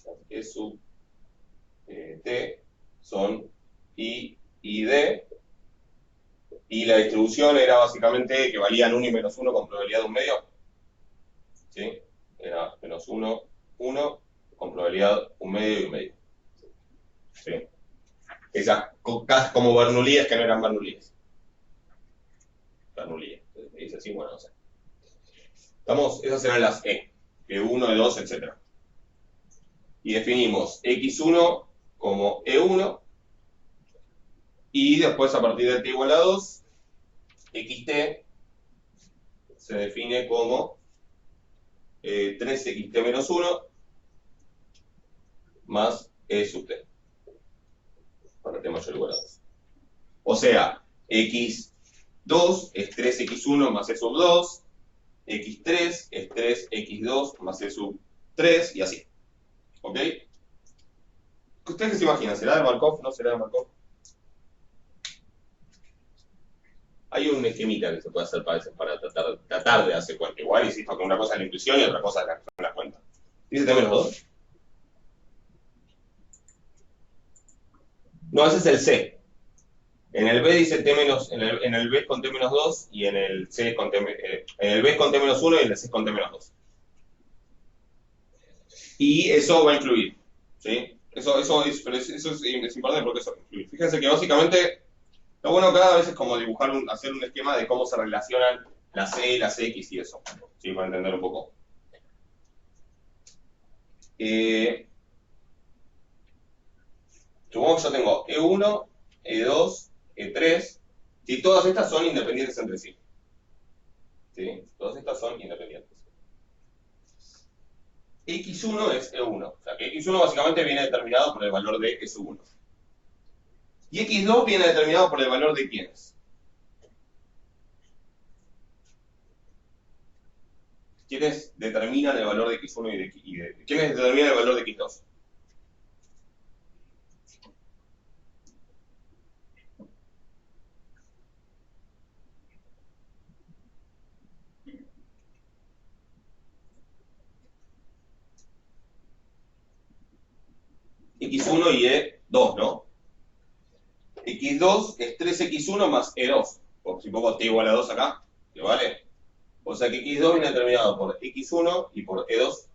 las E sub T son I y D, y la distribución era básicamente que valían 1 y menos 1 con probabilidad de un medio. ¿Sí? Era menos 1, 1, con probabilidad un medio y un medio. ¿Sí? Esas como Bernoullies que no eran Bernoullies. Bernoullies. Dice así, bueno, no sé. Esas eran las E. E1, E2, etc. Y definimos X1 como E1. Y después, a partir de t igual a 2, xt se define como 3xt menos 1 más e sub t, para t mayor o igual a 2. O sea, x2 es 3x1 más e sub 2, x3 es 3x2 más e sub 3, y así. ¿Ok? ¿Ustedes qué se imaginan? ¿Será de Markov? ¿No será de Markov? Hay un esquemita que se puede hacer para tratar de hacer cuenta. Igual, insisto, que una cosa es la intuición y otra cosa es la cuenta. ¿Dice t menos 2? No, ese es el C. En el B dice t menos, en el B es con t menos 2 y en el C es con t, en el B es con t menos 1 y en el C es con t menos 2. Y eso va a incluir, ¿sí? Eso es importante porque eso va a incluir. Fíjense que básicamente lo bueno cada vez es como hacer un esquema de cómo se relacionan las C, las X y eso, ¿sí? Para entender un poco. Supongamos que yo tengo E1, E2, E3, y todas estas son independientes entre sí. ¿Sí? Todas estas son independientes. X1 es E1, o sea que X1 básicamente viene determinado por el valor de S1. Y X2 viene determinado por el valor de quiénes. ¿Quiénes determinan el valor de x1 ¿quiénes determinan el valor de x2? X1 y E2, ¿no? X2 es 3x1 más E2. O si pongo t igual a 2 acá, ¿le vale? O sea que x2 viene determinado por x1 y por e2.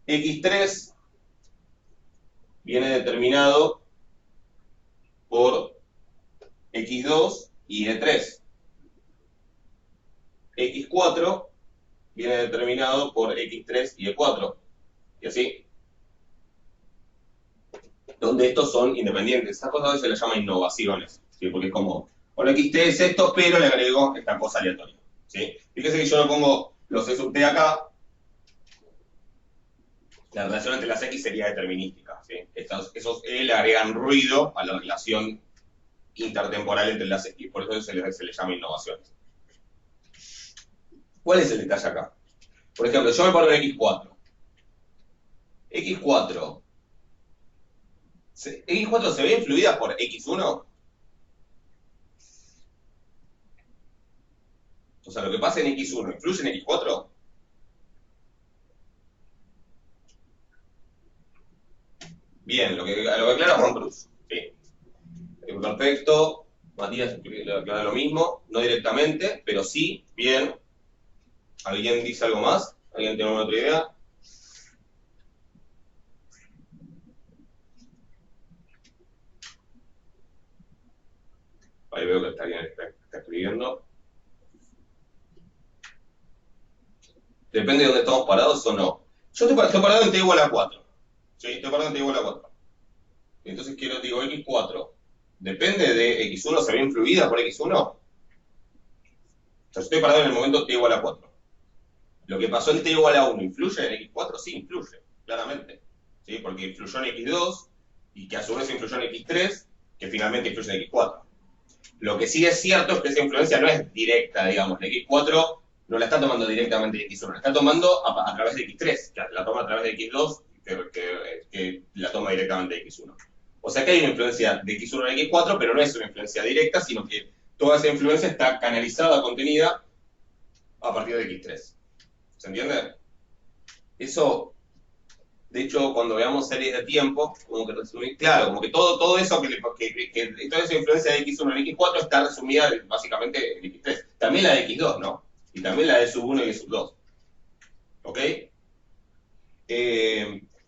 x3 viene determinado por x2 y e3. x4 viene determinado por x3 y e4. Y así. Donde estos son independientes. Estas cosas a veces se les llama innovaciones, ¿sí? Porque es como, bueno, xt es esto, pero le agrego esta cosa aleatoria, ¿sí? Fíjese que yo no pongo los e sub t acá, la relación entre las x sería determinística, ¿sí? Esos e le agregan ruido a la relación intertemporal entre las x, por eso se les llama innovaciones. ¿Cuál es el detalle acá? Por ejemplo, yo me paro en x4. x4 se ve influida por x1. O sea, lo que pasa en x1 influye en x4. Bien, lo que aclara Juan Cruz. Sí. Perfecto. Matías aclara lo mismo, no directamente, pero sí, bien. ¿Alguien dice algo más? ¿Alguien tiene alguna otra idea? Ahí veo que alguien está escribiendo. Depende de dónde estamos parados o no. Yo estoy parado en t igual a 4. ¿Sí? Estoy parado en t igual a 4. Entonces digo x4. ¿Depende de x1? ¿Se ve influida por x1? O sea, estoy parado en el momento t igual a 4. Lo que pasó en t igual a 1, ¿influye en x4? Sí, influye, claramente. ¿Sí? Porque influyó en x2 y que a su vez influyó en x3, que finalmente influye en x4. Lo que sí es cierto es que esa influencia no es directa, digamos. La x4 no la está tomando directamente de x1, la está tomando a través de x3, que la toma a través de x2, que la toma directamente de x1. O sea que hay una influencia de x1 en x4, pero no es una influencia directa, sino que toda esa influencia está canalizada, contenida, a partir de x3. ¿Se entiende? Eso, de hecho, cuando veamos series de tiempo, como que resumir, claro, como que todo eso, toda esa influencia de x1 en x4 está resumida básicamente en x3. También la de x2, ¿no? Y también la de sub 1 y de sub 2. ¿Ok?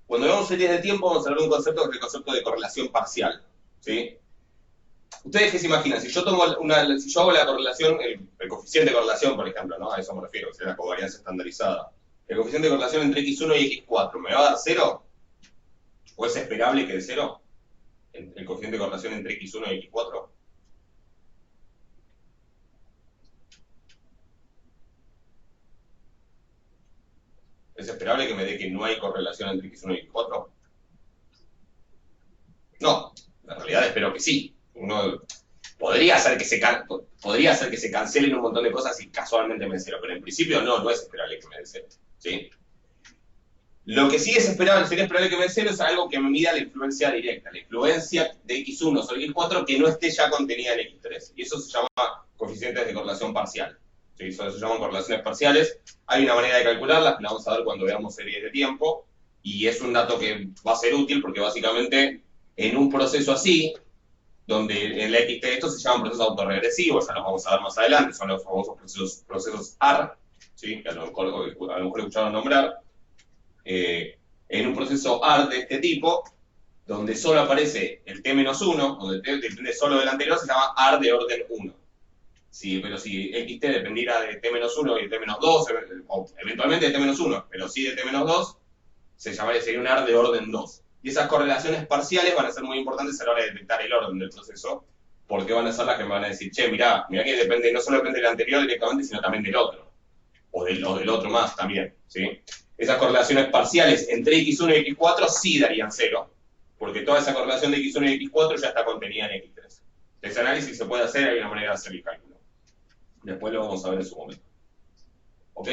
Cuando veamos series de tiempo, vamos a hablar de un concepto que es el concepto de correlación parcial. ¿Sí? ¿Ustedes qué se imaginan? Si yo hago la correlación, el coeficiente de correlación, por ejemplo, ¿no? A eso me refiero, que sería la covarianza estandarizada. El coeficiente de correlación entre x1 y x4, ¿me va a dar 0? ¿O es esperable que dé 0? El coeficiente de correlación entre x1 y x4. ¿Es esperable que me dé que no hay correlación entre x1 y x4? No, en realidad espero que sí. Podría ser que se cancelen un montón de cosas y casualmente me dé 0, pero en principio no es esperable que me dé 0. ¿Sí? Lo que sí sería esperable que me dé 0 es algo que me mida la influencia directa, la influencia de x1 sobre x4 que no esté ya contenida en x3. Y eso se llama coeficientes de correlación parcial. ¿Sí? Eso se llaman correlaciones parciales. Hay una manera de calcularlas, que la vamos a ver cuando veamos series de tiempo, y es un dato que va a ser útil porque básicamente en un proceso así, donde en la XT esto se llaman procesos autorregresivos, ya los vamos a ver más adelante, son los famosos procesos AR, ¿sí? Que a lo mejor escucharon nombrar. En un proceso AR de este tipo, donde solo aparece el t-1, donde t depende solo del anterior, se llama AR de orden 1. Sí, pero si xt dependiera de t-1 y t-2, o eventualmente de t-1, pero sí de t-2, sería un AR de orden 2. Y esas correlaciones parciales van a ser muy importantes a la hora de detectar el orden del proceso, porque van a ser las que me van a decir, che, mirá que no solo depende del anterior directamente, sino también del otro, o del otro más también, ¿sí? Esas correlaciones parciales entre x1 y x4 sí darían 0, porque toda esa correlación de x1 y x4 ya está contenida en x3. Ese análisis se puede hacer, hay una manera de hacer el cálculo. Después lo vamos a ver en su momento. ¿Ok?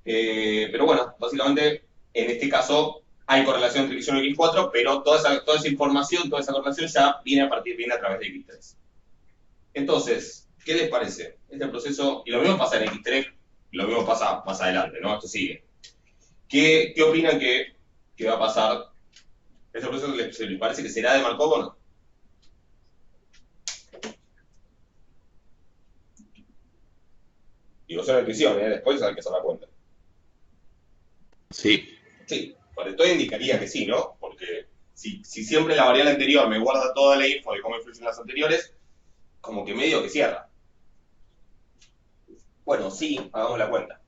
Pero bueno, básicamente, en este caso, hay correlación entre x1 y x4, pero toda esa información, toda esa correlación ya viene a través de x3. Entonces, ¿qué les parece? Este proceso, y lo mismo pasa en x3, y lo mismo pasa más adelante, ¿no? Esto sigue. ¿Qué opinan que va a pasar? ¿Este proceso les parece que será de Markov o no? Digo, son intuiciones, después hay que hacer la cuenta. Sí. Sí, por todo indicaría que sí, ¿no? Porque si siempre la variable anterior me guarda toda la info de cómo influyen las anteriores, como que medio que cierra. Bueno, sí, hagamos la cuenta.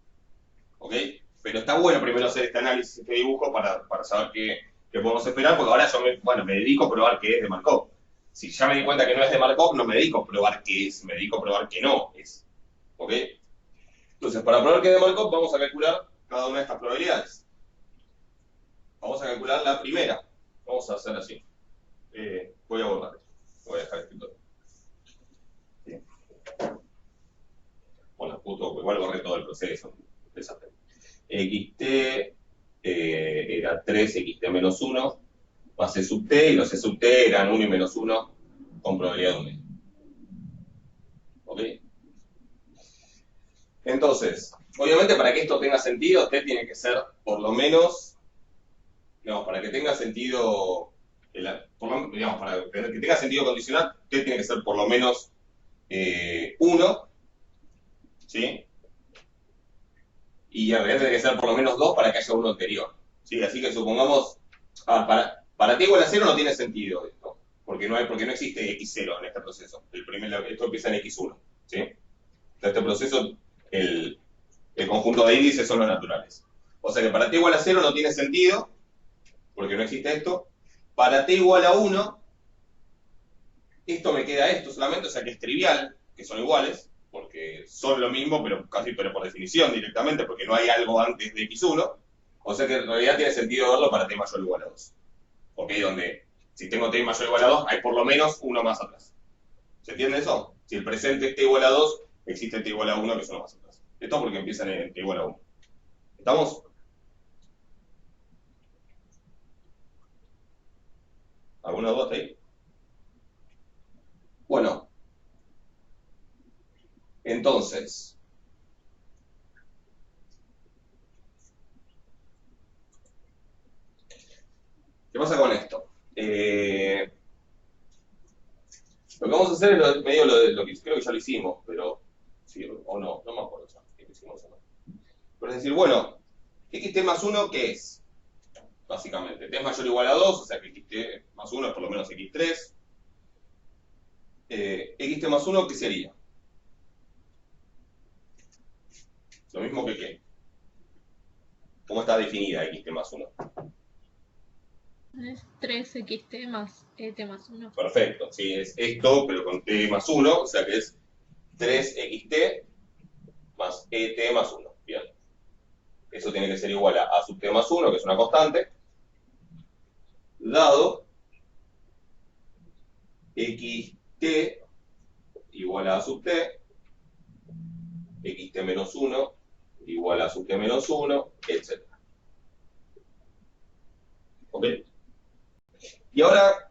¿Ok? Pero está bueno primero hacer este análisis, este dibujo, para saber qué podemos esperar, porque ahora yo me dedico a probar que es de Markov. Si ya me di cuenta que no es de Markov, no me dedico a probar que es, me dedico a probar que no es. ¿Ok? Entonces, para probar que es de Markov, vamos a calcular cada una de estas probabilidades. Vamos a calcular la primera. Vamos a hacer así. Voy a borrar esto. Voy a dejar el escritorio. Bien. Bueno, justo, igual borré todo el proceso. Desastre. xt era 3 xt menos 1 más c sub t, y los c sub t eran 1 y menos 1 con probabilidad de 1. ¿Ok? Entonces, obviamente para que esto tenga sentido, t tiene que ser por lo menos, digamos, para que tenga sentido, digamos, para que tenga sentido condicional, t tiene que ser por lo menos 1, ¿sí? Y en realidad tiene que ser por lo menos 2 para que haya uno anterior, ¿sí? Así que supongamos, para t igual a 0 no tiene sentido esto, porque no existe x0 en este proceso. Esto empieza en x1, ¿sí? En este proceso, el conjunto de índices son los naturales. O sea que para t igual a 0 no tiene sentido, porque no existe esto. Para t igual a 1, esto me queda esto solamente, o sea que es trivial, que son iguales, porque son lo mismo, pero por definición directamente, porque no hay algo antes de x1. O sea que en realidad tiene sentido verlo para t mayor o igual a 2. ¿Ok? Donde si tengo t mayor o igual a 2, hay por lo menos uno más atrás. ¿Se entiende eso? Si el presente es t igual a 2, existe t igual a 1, que es uno más atrás. Esto porque empiezan en t igual a 1. ¿Estamos? ¿Alguna duda hasta ahí? Bueno, entonces, ¿qué pasa con esto? Lo que vamos a hacer es medio lo que creo que ya lo hicimos, pero sí, o no me acuerdo ya si lo hicimos o no. Pero es decir, bueno, xt más 1, ¿qué es? Básicamente, t es mayor o igual a 2, o sea que xt más 1 es por lo menos x3. Xt más 1, ¿qué sería? Lo mismo que qué. ¿Cómo está definida xt más 1? Es 3xt más et más 1. Perfecto, sí, es esto, pero con t más 1, o sea que es 3xt más et más 1. Bien. Eso tiene que ser igual a sub t más 1, que es una constante, dado xt igual a sub t, xt menos 1 igual a sub t menos 1, etc. ¿Ok? Y ahora,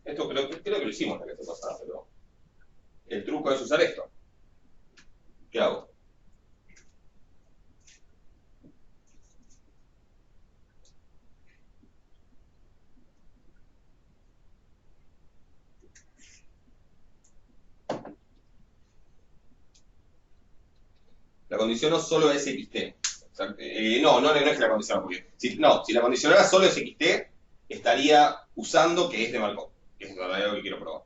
esto creo que lo hicimos la clase pasada, pero el truco es usar esto. ¿Qué hago? La condiciono solo es xt. No es que la condiciono, porque si la condicionara solo es xt, estaría usando que es de Markov, que es en realidad lo que quiero probar.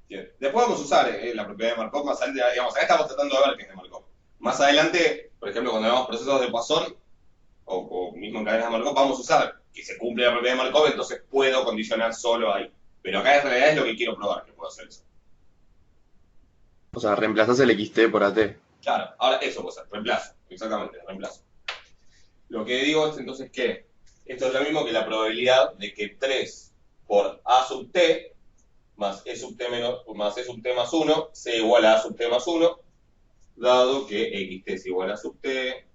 Bien. Después vamos a usar la propiedad de Markov más adelante, digamos, acá estamos tratando de ver qué es de Markov. Más adelante, por ejemplo, cuando hagamos procesos de Poisson, o mismo en cadenas de Markov, vamos a usar que se cumple la propiedad de Markov, entonces puedo condicionar solo ahí. Pero acá en realidad es lo que quiero probar, que puedo hacer eso. O sea, reemplazás el xt por at. Claro, ahora eso puede ser, reemplazo, exactamente, reemplazo. Lo que digo es entonces que esto es lo mismo que la probabilidad de que 3 por a sub t más e sub t más 1 sea igual a sub t más 1, dado que xt es igual a sub t,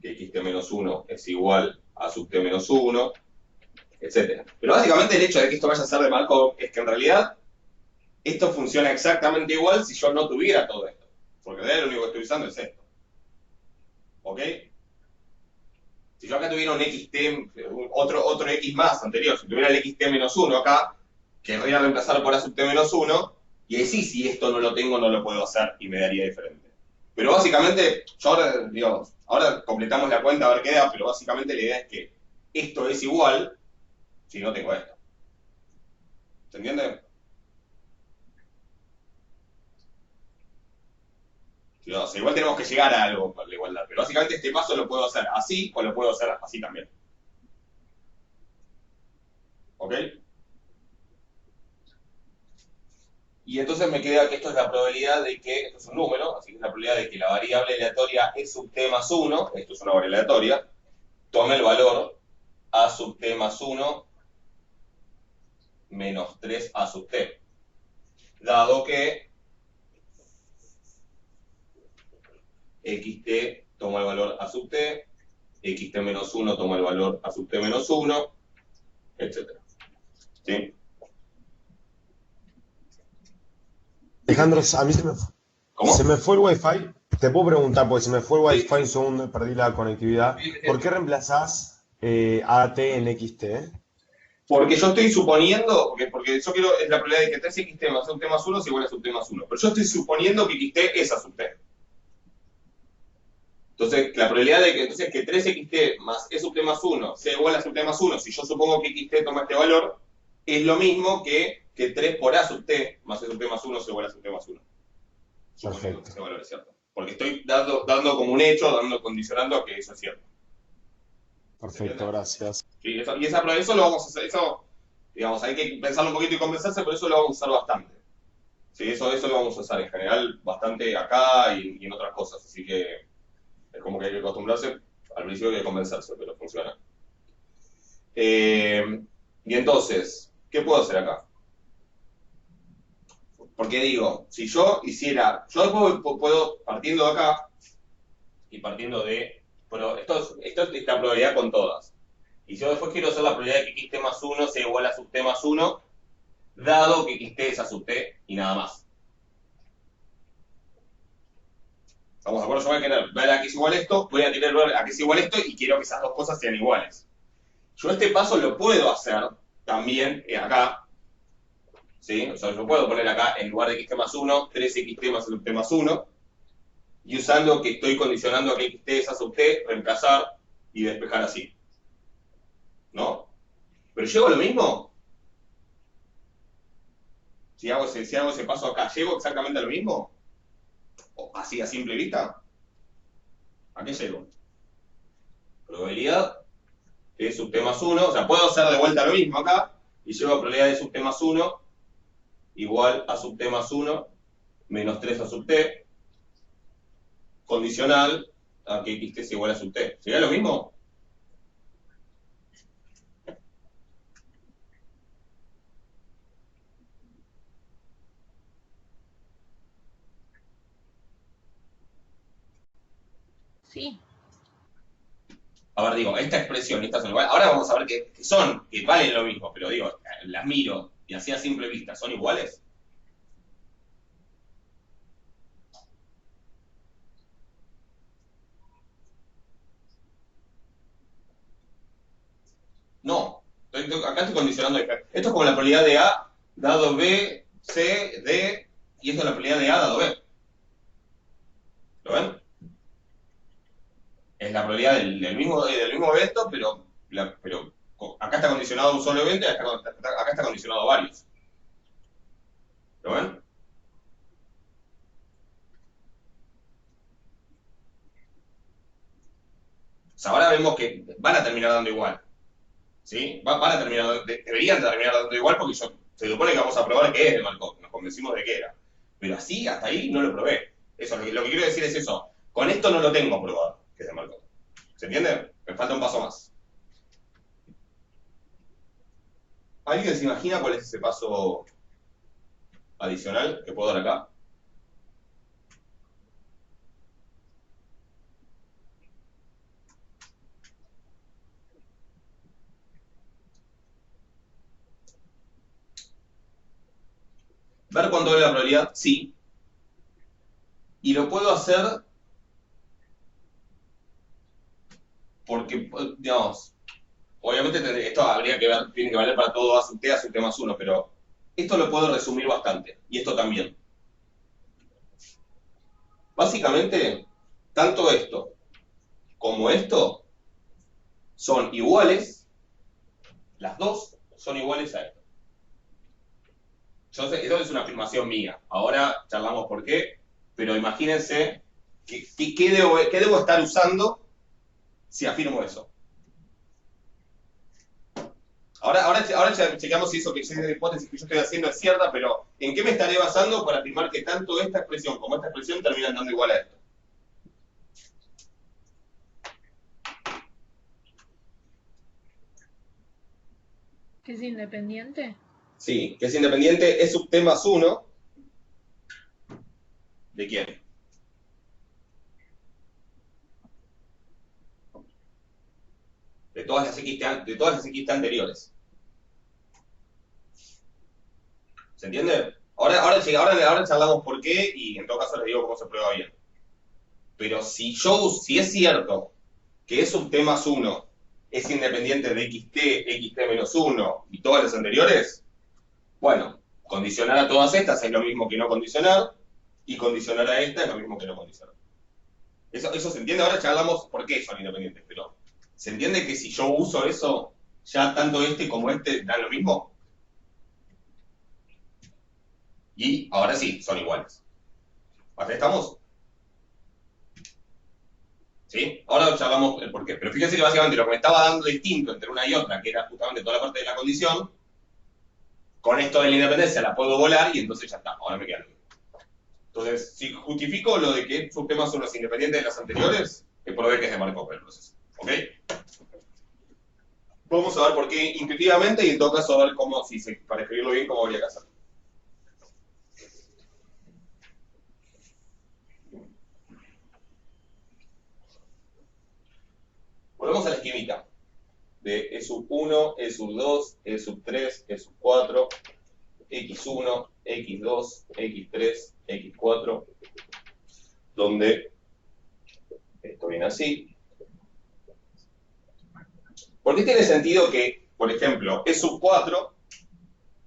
que xt menos 1 es igual a sub t menos 1, etc. Pero básicamente el hecho de que esto vaya a ser de Markov es que en realidad esto funciona exactamente igual si yo no tuviera todo esto. Porque en realidad lo único que estoy usando es esto. ¿Ok? Si yo acá tuviera un xt, otro x más anterior, si tuviera el xt menos 1 acá, querría reemplazar por a sub t menos 1, y ahí sí, si esto no lo tengo, no lo puedo hacer y me daría diferente. Pero básicamente, yo ahora, digamos, ahora completamos la cuenta a ver qué da, pero básicamente la idea es que esto es igual si no tengo esto. ¿Se entiende? O sea, igual tenemos que llegar a algo para la igualdad, pero básicamente este paso lo puedo hacer así o lo puedo hacer así también. ¿Ok? Y entonces me queda que esto es la probabilidad de que, esto es un número, así que es la probabilidad de que la variable aleatoria e sub t más 1, esto es una variable aleatoria, tome el valor a sub t más 1 menos 3a sub t, dado que xt toma el valor a sub t, xt menos 1 toma el valor a sub t menos 1, etc. ¿Sí? Alejandro, a mí ¿Cómo? se me fue el wifi. Te puedo preguntar, porque se me fue el wifi un segundo y perdí la conectividad. ¿Por qué reemplazás AT en XT? Porque yo estoy suponiendo, porque yo quiero, es la probabilidad de que 3xt más sub t más 1 es igual a sub t más 1. Pero yo estoy suponiendo que xt es a sub t. Entonces, la probabilidad de que, entonces, que 3xt más e sub t más 1 sea igual a sub t más 1, si yo supongo que xt toma este valor, es lo mismo que 3 por a sub t más e sub t más 1 sea igual a sub t más 1. Suponiendo que ese valor es cierto. Porque estoy dando como un hecho, condicionando a que eso es cierto. Perfecto, gracias. Sí, eso lo vamos a hacer, eso, digamos, hay que pensarlo un poquito y convencerse, pero eso lo vamos a usar bastante. Sí, eso lo vamos a usar en general bastante acá y en otras cosas, así que es como que hay que acostumbrarse, al principio hay que convencerse, pero funciona. Y entonces, ¿qué puedo hacer acá? Porque digo, si yo hiciera, yo después puedo, partiendo de acá, y partiendo de, pero esto es la probabilidad con todas. Y yo después quiero hacer la probabilidad de que xt más 1 sea igual a sub t más 1, dado que xt es a sub t y nada más. ¿Estamos de acuerdo? Yo voy a querer ver a qué es igual esto, voy a querer ver a qué es igual esto y quiero que esas dos cosas sean iguales. Yo este paso lo puedo hacer también acá, ¿sí? O sea, yo puedo poner acá, en lugar de xt más 1, 3xt más sub t más 1, y usando que estoy condicionando a que xt es a sub t, reemplazar y despejar así. ¿No? ¿Pero llego a lo mismo? Si hago ese paso acá, ¿llego exactamente a lo mismo? ¿O así a simple vista? ¿A qué llego? Probabilidad de sub t más 1, o sea, puedo hacer de vuelta lo mismo acá, y llego a probabilidad de sub t más 1 igual a sub t más 1 menos 3 a sub t, condicional a que xt es igual a sub t. ¿Sería lo mismo? Sí. A ver, digo, esta expresión y estas son iguales. Ahora vamos a ver que son, que valen lo mismo, pero digo, las miro y así a simple vista, ¿son iguales? No. Acá estoy condicionando. Esto es como la probabilidad de A dado B, C, D, y esto es la probabilidad de A dado B. ¿Lo ven? Es la probabilidad del mismo evento, pero acá está condicionado a un solo evento y acá está condicionado a varios. ¿Lo ven? O sea, ahora vemos que van a terminar dando igual. ¿Sí? Deberían terminar dando igual porque se supone que vamos a probar que es de Markov. Nos convencimos de que era. Pero así, hasta ahí, no lo probé. Eso, lo que quiero decir es eso. Con esto no lo tengo probado, que es de Markov. ¿Se entiende? Me falta un paso más. ¿Alguien se imagina cuál es ese paso adicional que puedo dar acá? Ver cuánto vale la probabilidad, sí. Y lo puedo hacer porque, digamos, obviamente esto habría que ver, tiene que valer para todo A sub T, A sub T más 1, pero esto lo puedo resumir bastante, y esto también. Básicamente, tanto esto como esto son iguales, las dos son iguales a esto. Yo sé, eso es una afirmación mía. Ahora charlamos por qué, pero imagínense qué debo estar usando si afirmo eso. Ahora chequeamos si esa hipótesis que yo estoy haciendo es cierta, pero ¿en qué me estaré basando para afirmar que tanto esta expresión como esta expresión terminan dando igual a esto? ¿Que es independiente? Sí, que es independiente, es sub t más 1. ¿De quién? De todas las x anteriores. ¿Se entiende? Ahora charlamos por qué y en todo caso les digo cómo se prueba bien. Pero si es cierto que es sub t más 1 es independiente de xt menos 1 y todas las anteriores, bueno, condicionar a todas estas es lo mismo que no condicionar, y condicionar a esta es lo mismo que no condicionar. Eso se entiende. Ahora charlamos por qué son independientes, pero ¿se entiende que si yo uso eso, ya tanto este como este dan lo mismo? Y ahora sí, son iguales. ¿Hasta estamos? ¿Sí? Ahora charlamos el por qué. Pero fíjense que básicamente lo que me estaba dando distinto entre una y otra, que era justamente toda la parte de la condición, con esto de la independencia la puedo volar y entonces ya está, ahora me queda lo mismo. Entonces, si justifico lo de que sus temas son los independientes de las anteriores, es por ver que es de Markov el proceso. ¿Ok? Vamos a ver por qué intuitivamente y en todo caso a ver cómo, para escribirlo bien, cómo habría que hacerlo. Volvemos a la esquemita de E sub 1, E sub 2, E sub 3, E sub 4, X1, X2, X3, X4, donde esto viene así. ¿Por qué tiene sentido que, por ejemplo, E sub 4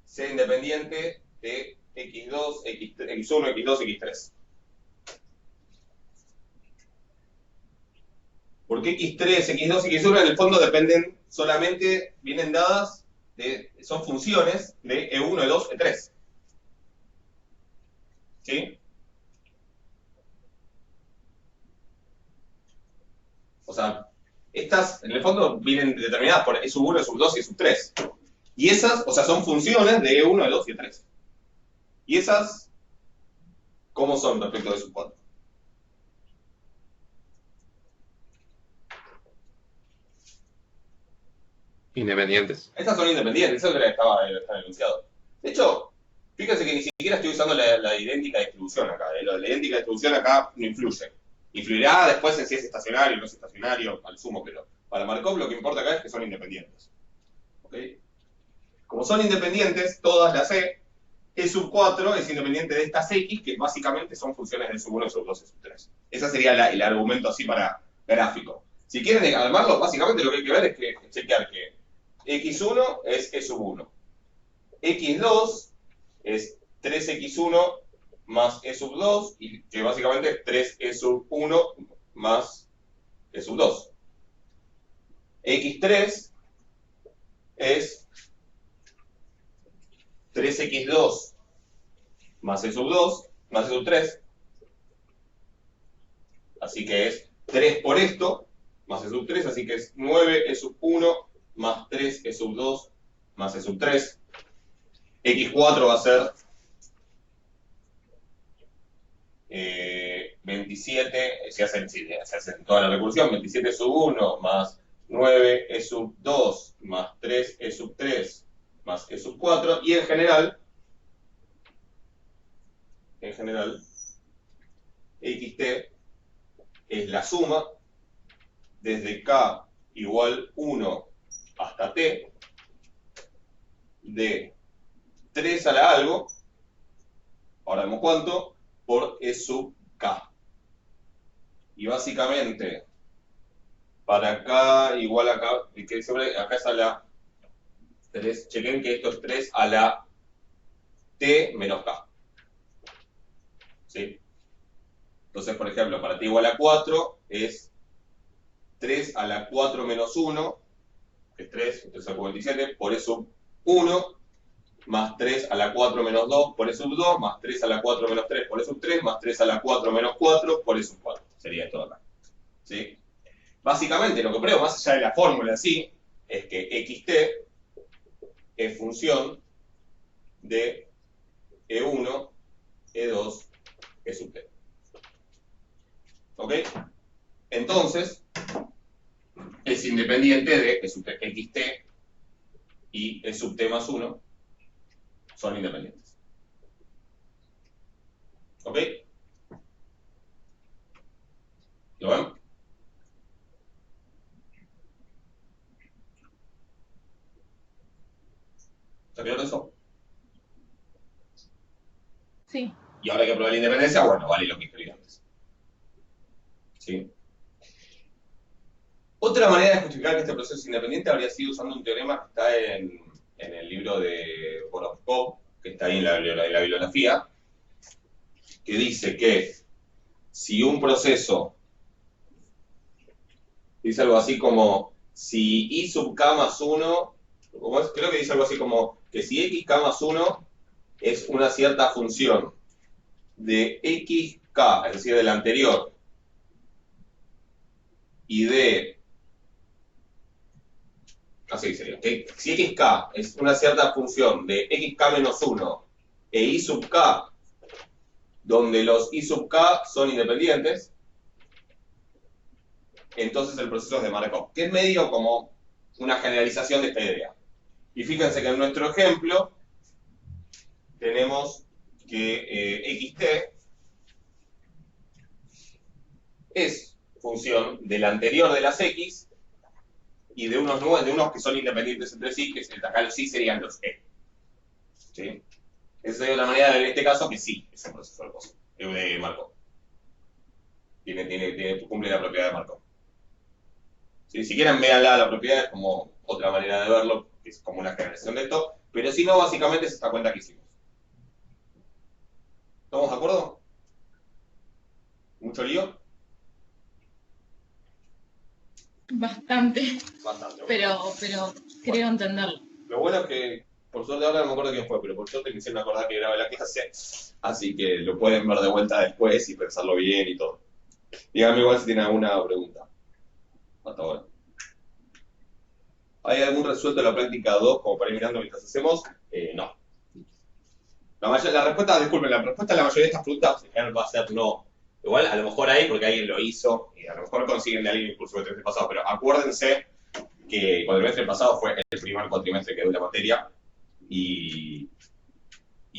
sea independiente de X2, X1, X2, X3? Porque X3, X2, X1 en el fondo dependen solamente, vienen dadas, son funciones de E1, E2, E3. ¿Sí? O sea, estas en el fondo vienen determinadas por E sub 1, E sub 2 y E sub 3. Y esas, o sea, son funciones de E1, E2 y E3. ¿Y esas cómo son respecto de E sub 4? Independientes. Estas son independientes, eso estaba enunciado. De hecho, fíjense que ni siquiera estoy usando la idéntica distribución acá. La idéntica distribución acá no influye. Influirá después en si es estacionario o no es estacionario, al sumo, pero para Markov lo que importa acá es que son independientes. ¿Ok? Como son independientes, todas las E sub 4 es independiente de estas X, que básicamente son funciones de sub 1, sub 2 y sub 3. Ese sería el argumento así para gráfico. Si quieren armarlo, básicamente lo que hay que ver es que chequear que X1 es E sub 1. X2 es 3X1 más E sub 2, y que básicamente es 3E sub 1 más E sub 2. X3 es 3X2 más E sub 2 más E sub 3. Así que es 3 por esto más E sub 3, así que es 9E sub 1 más 3E sub 2 más E sub 3. X4 va a ser 27, se hace toda la recursión, 27 sub 1 más 9 E sub 2 más 3 E sub 3 más E sub 4, y en general, xt es la suma desde k igual 1 hasta t de 3 a la algo ahora vemos cuánto, por E sub K. Y básicamente, para acá, igual acá, que siempre, acá es a la 3, chequen que esto es 3 a la T menos K. ¿Sí? Entonces, por ejemplo, para T igual a 4 es 3 a la 4 menos 1, que es 3, entonces es 47, por E sub 1, más 3 a la 4 menos 2 por E sub 2, más 3 a la 4 menos 3 por E sub 3, más 3 a la 4 menos 4 por E sub 4. Sería esto de acá. ¿Sí? Básicamente, lo que pruebo, más allá de la fórmula en sí, es que xt es función de E1, E2, E sub t. ¿Ok? Entonces, es independiente de E sub t, xt y E sub t más 1 son independientes. ¿Ok? ¿Lo ven? ¿Está claro eso? Sí. Y ahora que probar la independencia, bueno, vale lo que escribí antes. ¿Sí? Otra manera de justificar que este proceso es independiente habría sido usando un teorema que está en el libro de Borovkov, que está ahí en la bibliografía, que dice que si un proceso, dice algo así como, si I sub k más 1, creo que dice algo así como, que si xk más 1 es una cierta función de xk, es decir, del anterior, y de, así sería, que si xk es una cierta función de xk menos 1 e I sub k, donde los I sub k son independientes, entonces el proceso es de Markov, que es medio como una generalización de esta idea. Y fíjense que en nuestro ejemplo tenemos que xt es función del anterior de las x y de unos que son independientes entre sí, que acá los sí serían los e. ¿Sí? Esa sería una manera, en este caso, que sí es un proceso de Markov. Cumple la propiedad de Markov. ¿Sí? Si quieren, véanla, la propiedad es como otra manera de verlo, que es como una generación de esto, pero si no, básicamente es esta cuenta que hicimos. ¿Estamos de acuerdo? ¿Mucho lío? Bastante, Bastante. pero creo entenderlo. Lo bueno es que, por suerte ahora no me acuerdo quién fue, pero por suerte me hicieron acordar que grabé la clase, así que lo pueden ver de vuelta después y pensarlo bien y todo. Díganme igual si tienen alguna pregunta. Hasta ahora. ¿Hay algún resuelto en la práctica 2 como para ir mirando mientras hacemos? No. La respuesta, disculpen, la respuesta a la mayoría de estas preguntas en general va a ser no. Igual, a lo mejor hay porque alguien lo hizo y a lo mejor consiguen de alguien incluso el trimestre pasado, pero acuérdense que el cuatrimestre pasado fue el primer cuatrimestre que dio la materia y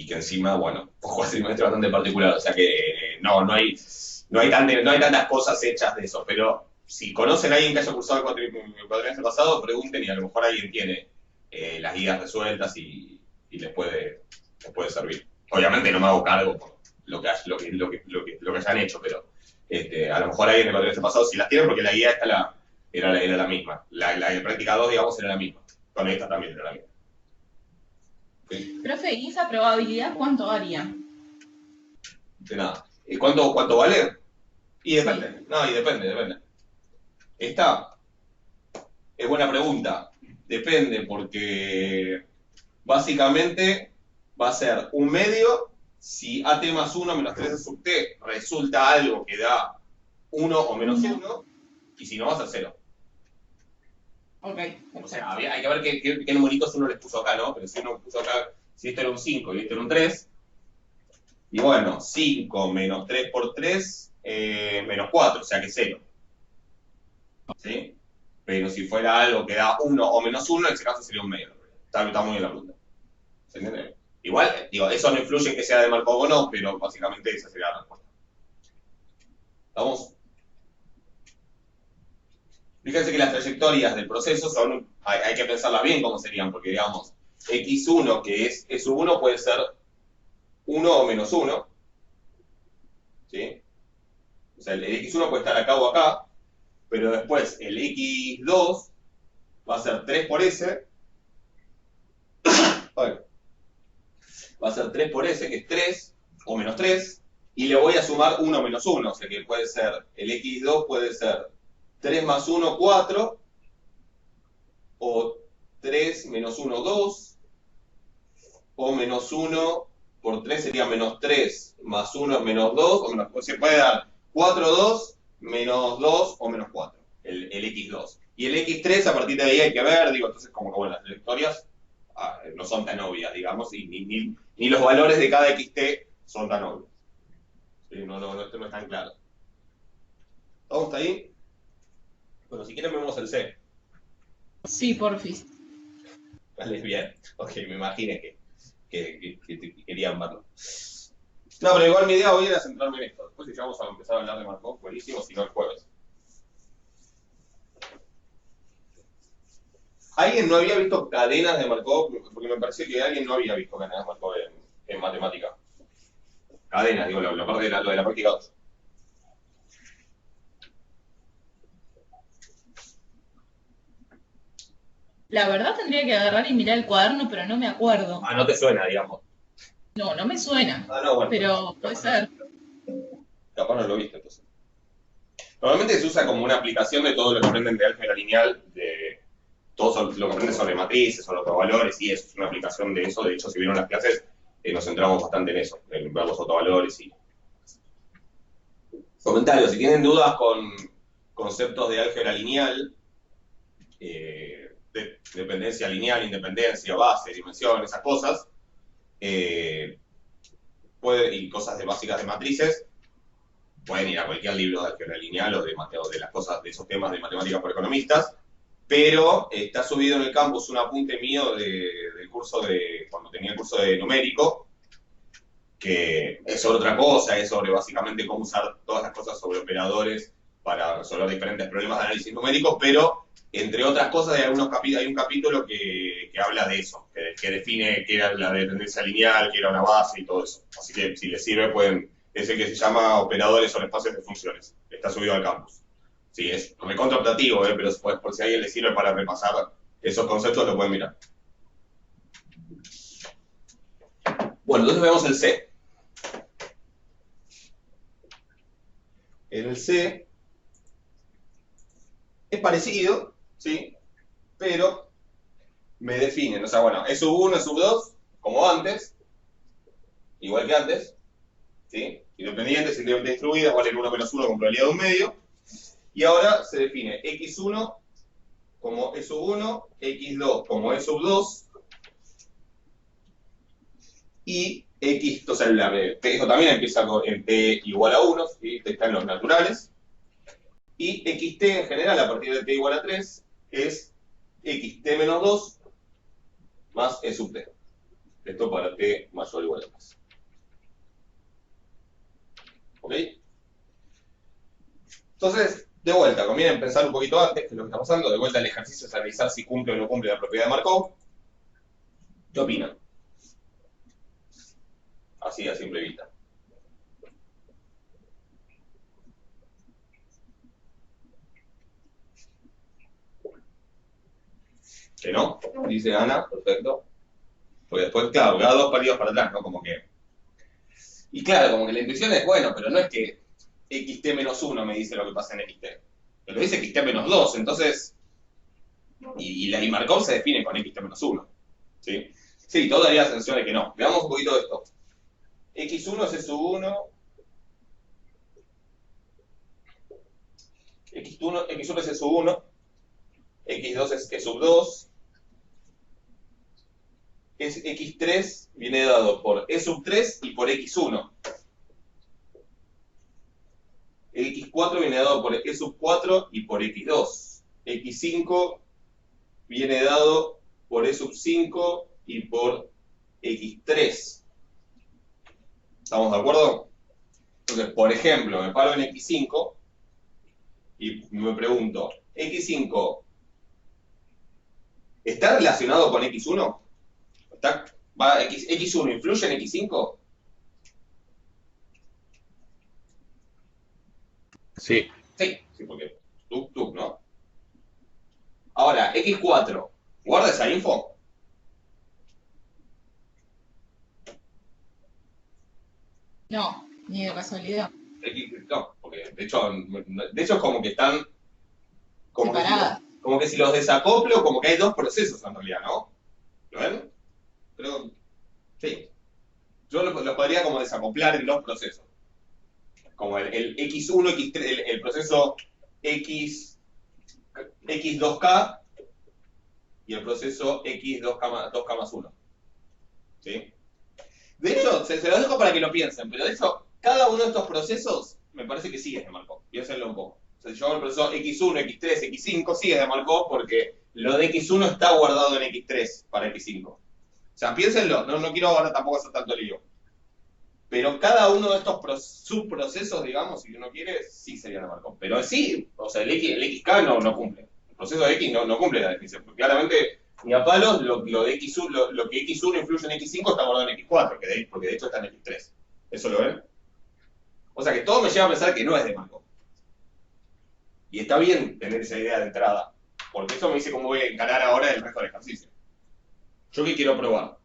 que encima, bueno, fue un cuatrimestre bastante particular, o sea que no hay tantas cosas hechas de eso, pero si conocen a alguien que haya cursado el cuatrimestre pasado, pregunten y a lo mejor alguien tiene las guías resueltas y les puede servir. Obviamente no me hago cargo por lo que hayan hecho, pero a lo mejor alguien del cuatrimestre pasado sí las tiene porque la guía esta era la misma. La de práctica 2, digamos, era la misma. Con esta también era la misma. ¿Sí? Profe, ¿y esa probabilidad cuánto varía? De nada. ¿Y cuánto vale? Y depende. Sí. No, y depende. Esta es buena pregunta. Depende porque básicamente va a ser un medio si AT más 1 menos 3 sub T resulta algo que da 1 o menos 1 y si no va a ser 0. Ok. O sea, hay que ver qué numeritos uno les puso acá, ¿no? Pero si uno puso acá, si esto era un 5 y esto era un 3, y bueno, 5 menos 3 por 3, menos 4, o sea que 0. ¿Sí? Pero si fuera algo que da 1 o menos 1, en ese caso sería un medio. Está muy bien la pregunta. ¿Se entiende? Igual, digo, eso no influye en que sea de Markov o no, pero básicamente esa sería la respuesta. ¿Estamos? Fíjense que las trayectorias del proceso hay que pensarlas bien cómo serían, porque digamos, x1 que es E sub 1 puede ser 1 o menos 1, ¿sí? O sea, el x1 puede estar acá o acá, pero después el x2 va a ser 3 por s, ay, va a ser 3 por s, que es 3 o menos 3, y le voy a sumar 1 menos 1, o sea que puede ser, el x2 puede ser 3 más 1, 4, o 3 menos 1, 2, o menos 1 por 3 sería menos 3, más 1 es menos 2, o menos, se puede dar 4, 2, menos 2 o menos 4, el x2. Y el x3 a partir de ahí hay que ver, digo, entonces como que bueno, las trayectorias no son tan obvias, digamos, y ni los valores de cada xt son tan obvios. ¿Sí? Esto no es tan claro. ¿Estamos hasta ahí? Bueno, si quieren vemos el C. Sí, porfis. Vale, bien. Ok, me imaginé que querían verlo. No, pero igual mi idea hoy era centrarme en esto. Después si ya vamos a empezar a hablar de Markov, buenísimo, si no el jueves. ¿Alguien no había visto cadenas de Markov? Porque me pareció que alguien no había visto cadenas de Markov en matemática. Cadenas, digo, la parte de lo de la práctica 2. La verdad tendría que agarrar y mirar el cuaderno, pero no me acuerdo. Ah, no te suena, digamos. No, no me suena. Ah, no, bueno. Pero puede ser. Capaz no lo viste, entonces. Normalmente se usa como una aplicación de todo lo que aprenden de álgebra lineal, de todo lo que aprenden sobre matrices, sobre autovalores, y eso es una aplicación de eso. De hecho, si vieron las clases, nos centramos bastante en eso, en ver los autovalores y... Comentarios, si tienen dudas con conceptos de álgebra lineal, de dependencia lineal, independencia, base, dimensión, esas cosas, y cosas básicas de matrices, pueden ir a cualquier libro de álgebra lineal o de las cosas, de esos temas de matemáticas por economistas, pero está subido en el campus un apunte mío del curso cuando tenía el curso de numérico, que es sobre otra cosa, es sobre básicamente cómo usar todas las cosas sobre operadores para resolver diferentes problemas de análisis numérico, pero entre otras cosas hay un capítulo que habla de eso, que define qué era la dependencia lineal, qué era una base y todo eso. Así que si les sirve pueden, ese que se llama Operadores sobre espacios de funciones, está subido al campus. Sí, es recontra optativo, pero después, por si a alguien le sirve para repasar esos conceptos, lo pueden mirar. Bueno, entonces vemos el C. En el C es parecido, ¿sí? Pero me definen, o sea, bueno, es sub 1, es sub 2, como antes, igual que antes, ¿sí? Independientes, independientes distribuidas, vale el 1 menos 1 con probabilidad de un medio, y ahora se define x1 como e sub 1, x2 como e sub 2, y x, o sea, esto también empieza en t igual a 1, ¿sí? Están los naturales, y xt en general a partir de t igual a 3 es xt menos 2 más e sub t. Esto para t mayor o igual a 3. ¿Ok? Entonces, de vuelta, conviene pensar un poquito antes, que es lo que está pasando. De vuelta el ejercicio es analizar si cumple o no cumple la propiedad de Markov. ¿Qué opinan? Así a simple vista. ¿Que no? Dice Ana, perfecto. Porque después, claro, cada dos periodos para atrás, ¿no? Como que... Y claro, como que la intuición es, bueno, pero no es que xt menos 1 me dice lo que pasa en xt. Me lo dice xt menos 2, entonces... Y la Markov se define con xt menos 1. ¿Sí? Sí, todo daría la sensación de que no. Veamos un poquito de esto. x1 es e sub 1. x1 es e sub 1. x2 es e sub 2. x3 viene dado por e sub 3 y por x1. x4 viene dado por e sub 4 y por x2. x5 viene dado por e sub 5 y por x3. ¿Estamos de acuerdo? Entonces, por ejemplo, me paro en x5 y me pregunto, ¿x5 está relacionado con x1? ¿X1 influye en x5? Sí. Sí, porque tú, ¿no? Ahora, X4, ¿guarda esa info? No, ni de casualidad. No, porque de hecho es como que están, Separada. como que si los desacoplo, como que hay dos procesos en realidad, ¿no? ¿Lo ven? Creo, sí. Yo lo podría como desacoplar en dos procesos. Como el X1, X3, el proceso X, X2K y el proceso X2K más 1. ¿Sí? De hecho, se los dejo para que lo piensen, pero de hecho, cada uno de estos procesos me parece que sigue de Markov. Piénsenlo un poco. O sea, si yo hago el proceso X1, X3, X5, sigue de Markov porque lo de X1 está guardado en X3 para X5. O sea, piénsenlo, no quiero ahora tampoco hacer tanto lío. Pero cada uno de estos subprocesos, digamos, si uno quiere, sí sería de Markov. Pero sí, o sea, el XK no cumple. El proceso de X no cumple la definición. Porque claramente, ni a palos, lo que X1 influye en X5 está guardado en X4, porque de hecho está en X3. ¿Eso lo ven? O sea que todo me lleva a pensar que no es de Markov. Y está bien tener esa idea de entrada. Porque eso me dice cómo voy a encarar ahora el resto del ejercicio. ¿Yo qué quiero probar?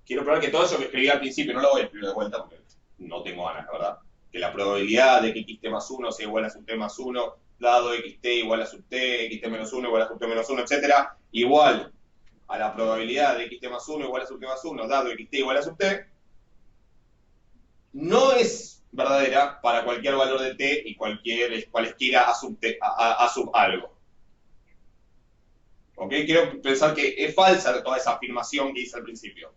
Quiero probar que todo eso que escribí al principio, no lo voy a escribir de vuelta porque no tengo ganas, la verdad. Que la probabilidad de que xt más 1 sea igual a sub t más 1, dado xt igual a sub t, xt menos 1 igual a sub t menos 1, etc., igual a la probabilidad de xt más 1 igual a sub t más 1, dado xt igual a sub t, no es verdadera para cualquier valor de t y cualesquiera a sub t, a sub algo. ¿Ok? Quiero pensar que es falsa toda esa afirmación que hice al principio.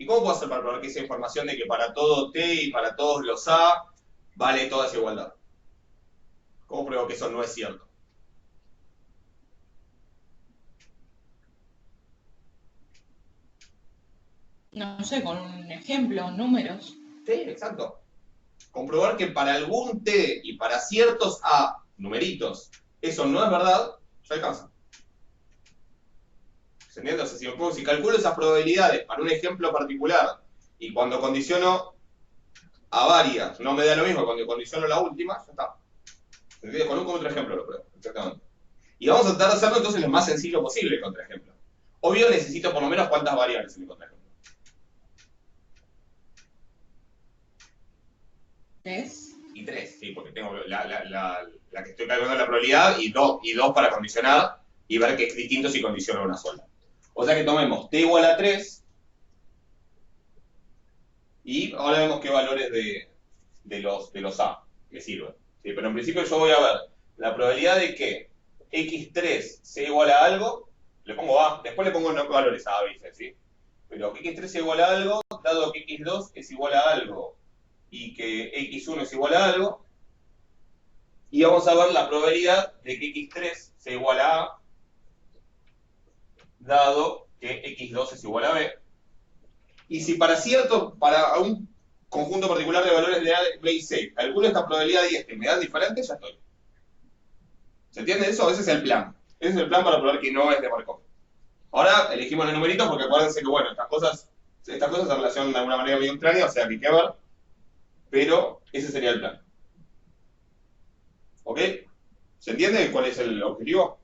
¿Y cómo puedo hacer para probar que esa información de que para todo t y para todos los a vale toda esa igualdad? ¿Cómo pruebo que eso no es cierto? No sé, con un ejemplo, números. Sí, exacto. Comprobar que para algún t y para ciertos a numeritos eso no es verdad, ya alcanza. ¿Se entiende? O sea, si calculo esas probabilidades para un ejemplo particular y cuando condiciono a varias no me da lo mismo cuando condiciono la última, ya está. ¿Se entiende? Con un contraejemplo lo pruebo, exactamente. Y vamos a tratar de hacerlo entonces lo más sencillo posible el contraejemplo. Obvio necesito por lo menos cuántas variables en el contraejemplo. ¿Ves? Y 3, sí, porque tengo la que estoy calculando la probabilidad y dos para condicionar y ver que es distinto si condiciono una sola. O sea que tomemos t igual a 3 y ahora vemos qué valores de los a me sirven. ¿Sí? Pero en principio yo voy a ver la probabilidad de que x3 sea igual a algo, le pongo a, después le pongo no valores a, b y c, ¿sí? Pero que x3 sea igual a algo, dado que x2 es igual a algo y que x1 es igual a algo, y vamos a ver la probabilidad de que x3 sea igual a a, dado que x2 es igual a b, y si para un conjunto particular de valores de a, b y c, calculo esta probabilidad y me dan diferentes, ya estoy. ¿Se entiende eso? Ese es el plan. Ese es el plan para probar que no es de Markov. Ahora elegimos los numeritos porque acuérdense que, bueno, estas cosas se relacionan de alguna manera medio extraña, o sea que hay que ver, pero ese sería el plan. ¿Ok? ¿Se entiende cuál es el objetivo?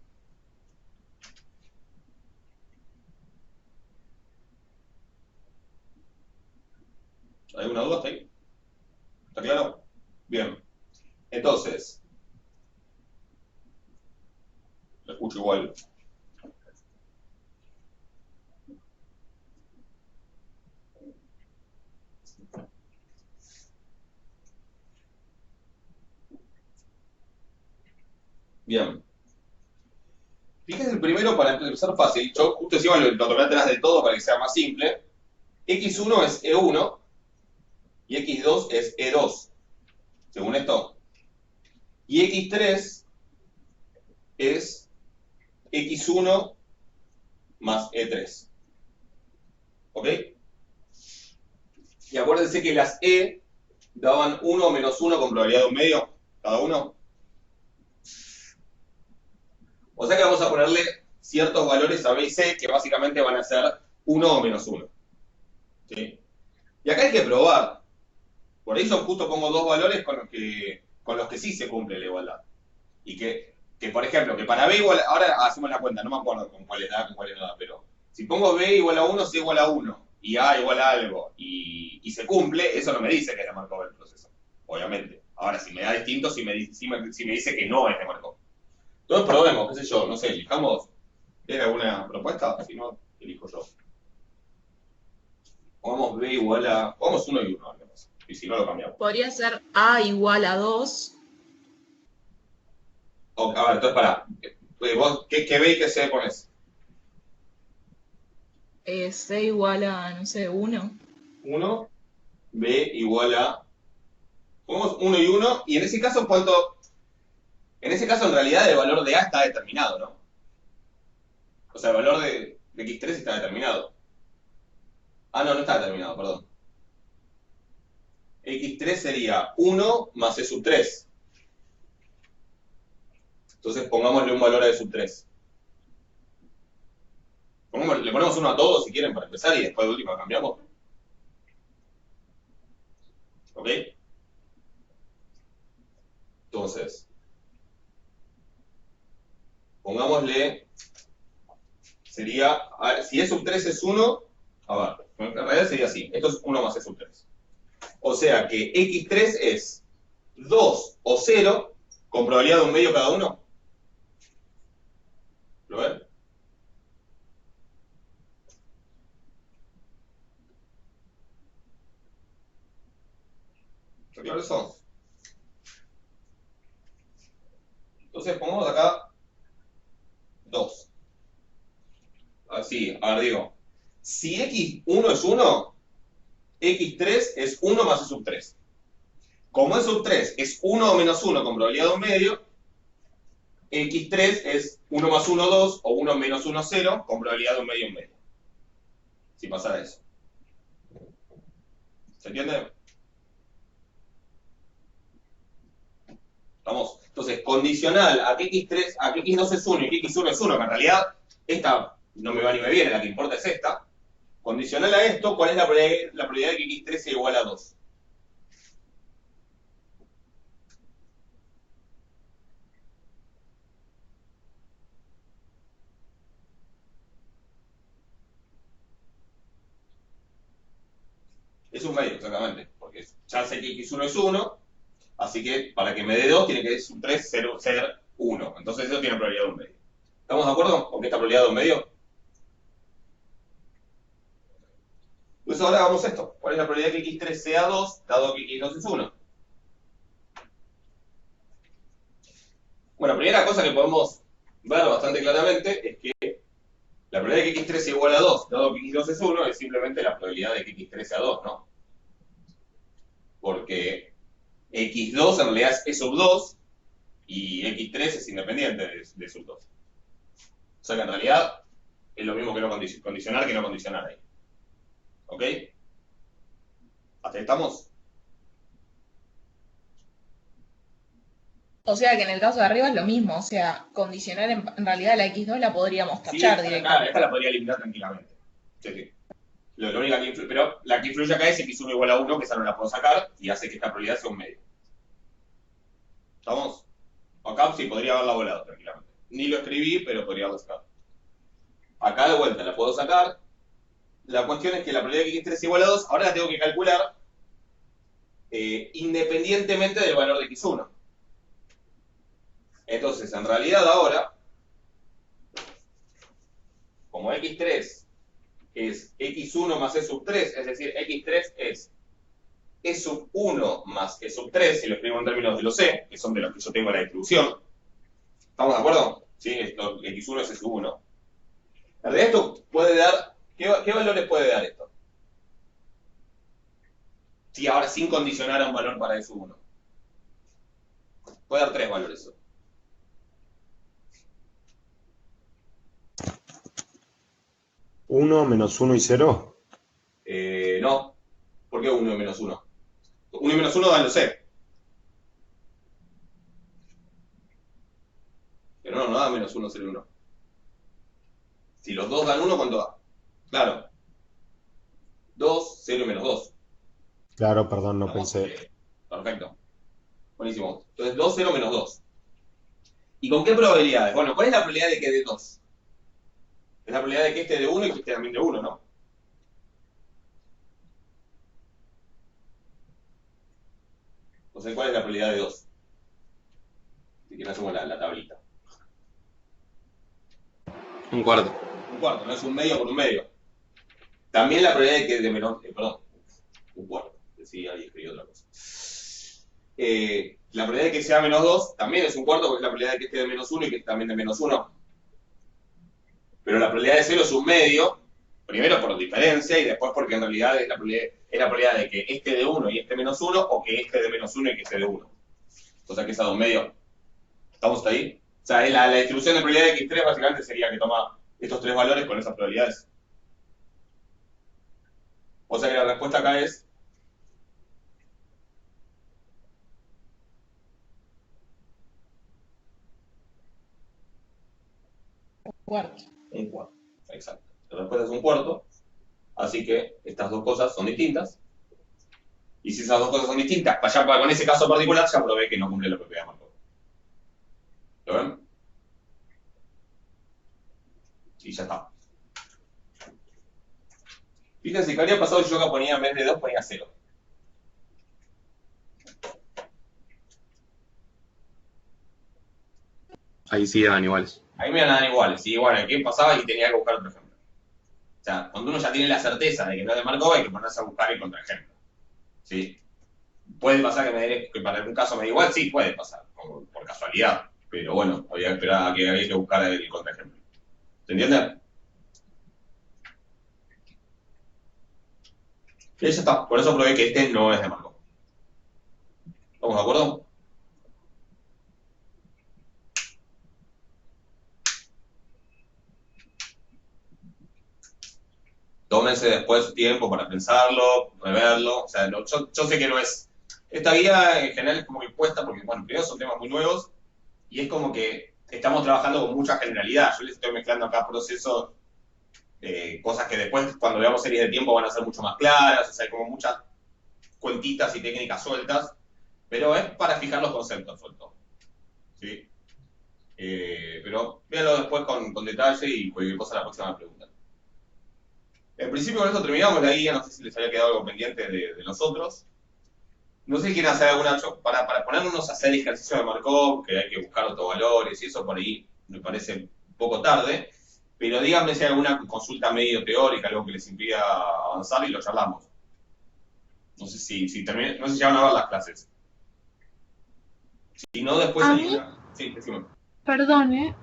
¿Alguna duda hasta ahí? ¿Está claro? Bien. Entonces, lo escucho igual. Bien. Fíjense el primero para empezar fácil. Yo justo encima lo tomé atrás de todo para que sea más simple. X1 es E1 y X2 es E2. Según esto. Y X3 es X1 más E3. ¿Ok? Y acuérdense que las E daban 1 o menos 1 con probabilidad de un medio cada uno. O sea que vamos a ponerle ciertos valores a B y C que básicamente van a ser 1 o menos 1. ¿Sí? Y acá hay que probar Por eso justo pongo dos valores con los que sí se cumple la igualdad. Y que, por ejemplo, que para B igual, ahora hacemos la cuenta, no me acuerdo con cuáles da, con cuáles no da, pero si pongo B igual a 1, C igual a 1, y A igual a algo, y se cumple, eso no me dice que es de Markov el proceso, obviamente. Ahora, si me da distinto, si me dice que no es de Markov. Entonces probemos, qué sé yo, no sé, elijamos, ¿tiene alguna propuesta? Si no, elijo yo. Pongamos B igual a, pongamos 1 y 1, al menos, y si no lo cambiamos. Podría ser A igual a 2. A ver, entonces pará, vos, ¿qué B y qué C pones? C igual a, no sé, 1. 1, B igual a, pongamos 1 y 1, y en ese caso, ¿cuánto? En ese caso, en realidad, el valor de A está determinado, ¿no? O sea, el valor de X3 está determinado. Ah, no, no está determinado, perdón. X3 sería 1 más E sub 3. Entonces pongámosle un valor a E sub 3. Le ponemos 1 a todos si quieren para empezar y después de última cambiamos. ¿Ok? Entonces, pongámosle, sería, a ver, si E sub 3 es 1, a ver, en realidad sería así, esto es 1 más E sub 3. O sea que X3 es 2 o 0 con probabilidad de un medio cada uno. ¿Lo ven? ¿Está claro eso? Entonces pongamos acá 2. Así, a ver, digo, si X1 es 1, X3 es 1 más E sub 3. Como E sub 3 es 1 o menos 1 con probabilidad de un medio, X3 es 1 más 1, 2, o 1 menos 1, 0, con probabilidad de un medio, un medio. Si pasara eso. ¿Se entiende? Vamos. Entonces, condicional a que X3, a que X2 es 1 y que X1 es 1, que en realidad esta no me va ni me viene, la que importa es esta. Condicional a esto, ¿cuál es la probabilidad de que X3 sea igual a 2? Es un medio, exactamente, porque ya sé que X1 es 1, así que para que me dé 2 tiene que ser 3 ser 1. Entonces eso tiene probabilidad de un medio. ¿Estamos de acuerdo con que esta probabilidad de un medio? Pues ahora hagamos esto. ¿Cuál es la probabilidad de que X3 sea 2, dado que X2 es 1? Bueno, primera cosa que podemos ver bastante claramente es que la probabilidad de que X3 sea igual a 2, dado que X2 es 1, es simplemente la probabilidad de que X3 sea 2, ¿no? Porque X2 en realidad es E sub 2 y X3 es independiente de sub 2. O sea que en realidad es lo mismo que no condicionar que no condicionar ahí. ¿Ok? ¿Hasta ahí estamos? O sea que en el caso de arriba es lo mismo, o sea, condicionar en realidad la X2 la podríamos Sí, tachar esta directamente. la podría eliminar tranquilamente. Sí, sí. Lo único que influye, pero la que influye acá es X1 igual a 1, que esa no la puedo sacar, y hace que esta probabilidad sea un medio. ¿Estamos? Acá sí podría haberla volado tranquilamente. Ni lo escribí, pero podría haberla sacado. Acá de vuelta la puedo sacar. La cuestión es que la probabilidad de que X3 es igual a 2, ahora la tengo que calcular independientemente del valor de X1. Entonces, en realidad ahora, como X3 es X1 más E sub 3, es decir, X3 es E sub 1 más E sub 3, si lo escribo en términos de los C, que son de los que yo tengo la distribución. ¿Estamos de acuerdo? ¿Sí? X1 es E sub 1. En realidad esto puede dar, ¿qué valores puede dar esto? Sí, ahora sin condicionar a un valor para E sub 1. Puede dar 3 valores eso. 1 menos 1 y 0. No. ¿Por qué 1 y menos 1? 1 y menos 1 dan los C. Pero no da menos 1, 0 y 1. Si los dos dan 1, ¿cuánto da? Claro. 2, 0 y menos 2. Claro, perdón, no ¿Estamos? pensé. Perfecto. Buenísimo. Entonces 2, 0 menos 2. ¿Y con qué probabilidades? Bueno, ¿cuál es la probabilidad de que dé 2? Es la probabilidad de que este dé 1 y que este también dé 1, ¿no? Entonces, ¿cuál es la probabilidad de 2? Si quieren hacemos la tablita. Un cuarto. Un cuarto, no es un medio por un medio. También la probabilidad de que de menos... perdón, un cuarto. Sí, ahí escribí otra cosa. La probabilidad de que sea menos 2 también es un cuarto porque es la probabilidad de que esté de menos 1 y que también de menos 1. Pero la probabilidad de 0 es un medio, primero por diferencia y después porque en realidad es la probabilidad de que este de 1 y este menos 1 o que este de menos 1 y que este de 1. O sea que esa de un medio. ¿Estamos hasta ahí? O sea, la distribución de probabilidad de x3 básicamente sería que toma estos tres valores con esas probabilidades. O sea que la respuesta acá es Cuarto. un cuarto. Exacto. La respuesta es un cuarto. Así que estas dos cosas son distintas. Y si esas dos cosas son distintas, con ese caso particular ya probé que no cumple la propiedad de Markov. ¿Lo ven? Y ya está. Fíjense que habría pasado si yo acá ponía en vez de 2 ponía 0. Ahí sí daban iguales. Ahí me dan iguales. Y bueno, ¿qué pasaba? Y tenía que buscar otro ejemplo. O sea, cuando uno ya tiene la certeza de que no es de Markov, hay que ponerse a buscar el contraejemplo. ¿Sí? ¿Puede pasar que para algún caso me dé igual? Sí, puede pasar, como por casualidad. Pero bueno, había que esperar a que había que buscar el contraejemplo. ¿Se entiende? Y ahí ya está. Por eso probé que este no es de Markov. ¿Estamos de acuerdo? Tómense después su tiempo para pensarlo, reverlo. O sea, yo sé que no es. Esta guía en general es como que cuesta porque, bueno, primero son temas muy nuevos y es como que estamos trabajando con mucha generalidad. Yo les estoy mezclando acá procesos, cosas que después, cuando veamos series de tiempo, van a ser mucho más claras. O sea, hay como muchas cuentitas y técnicas sueltas, pero es para fijar los conceptos sueltos. ¿Sí? Pero véanlo después con detalle y cualquier cosa la próxima pregunta. En principio con esto terminamos la guía, no sé si les había quedado algo pendiente de los otros. No sé si quieren hacer alguna, para ponernos a hacer ejercicio de Markov, que hay que buscar autovalores y eso por ahí me parece un poco tarde, pero díganme si hay alguna consulta medio teórica, algo que les impida avanzar y lo charlamos. No sé no sé si ya van a ver las clases. Si no, después A hay mí, una. Sí, decime. perdón,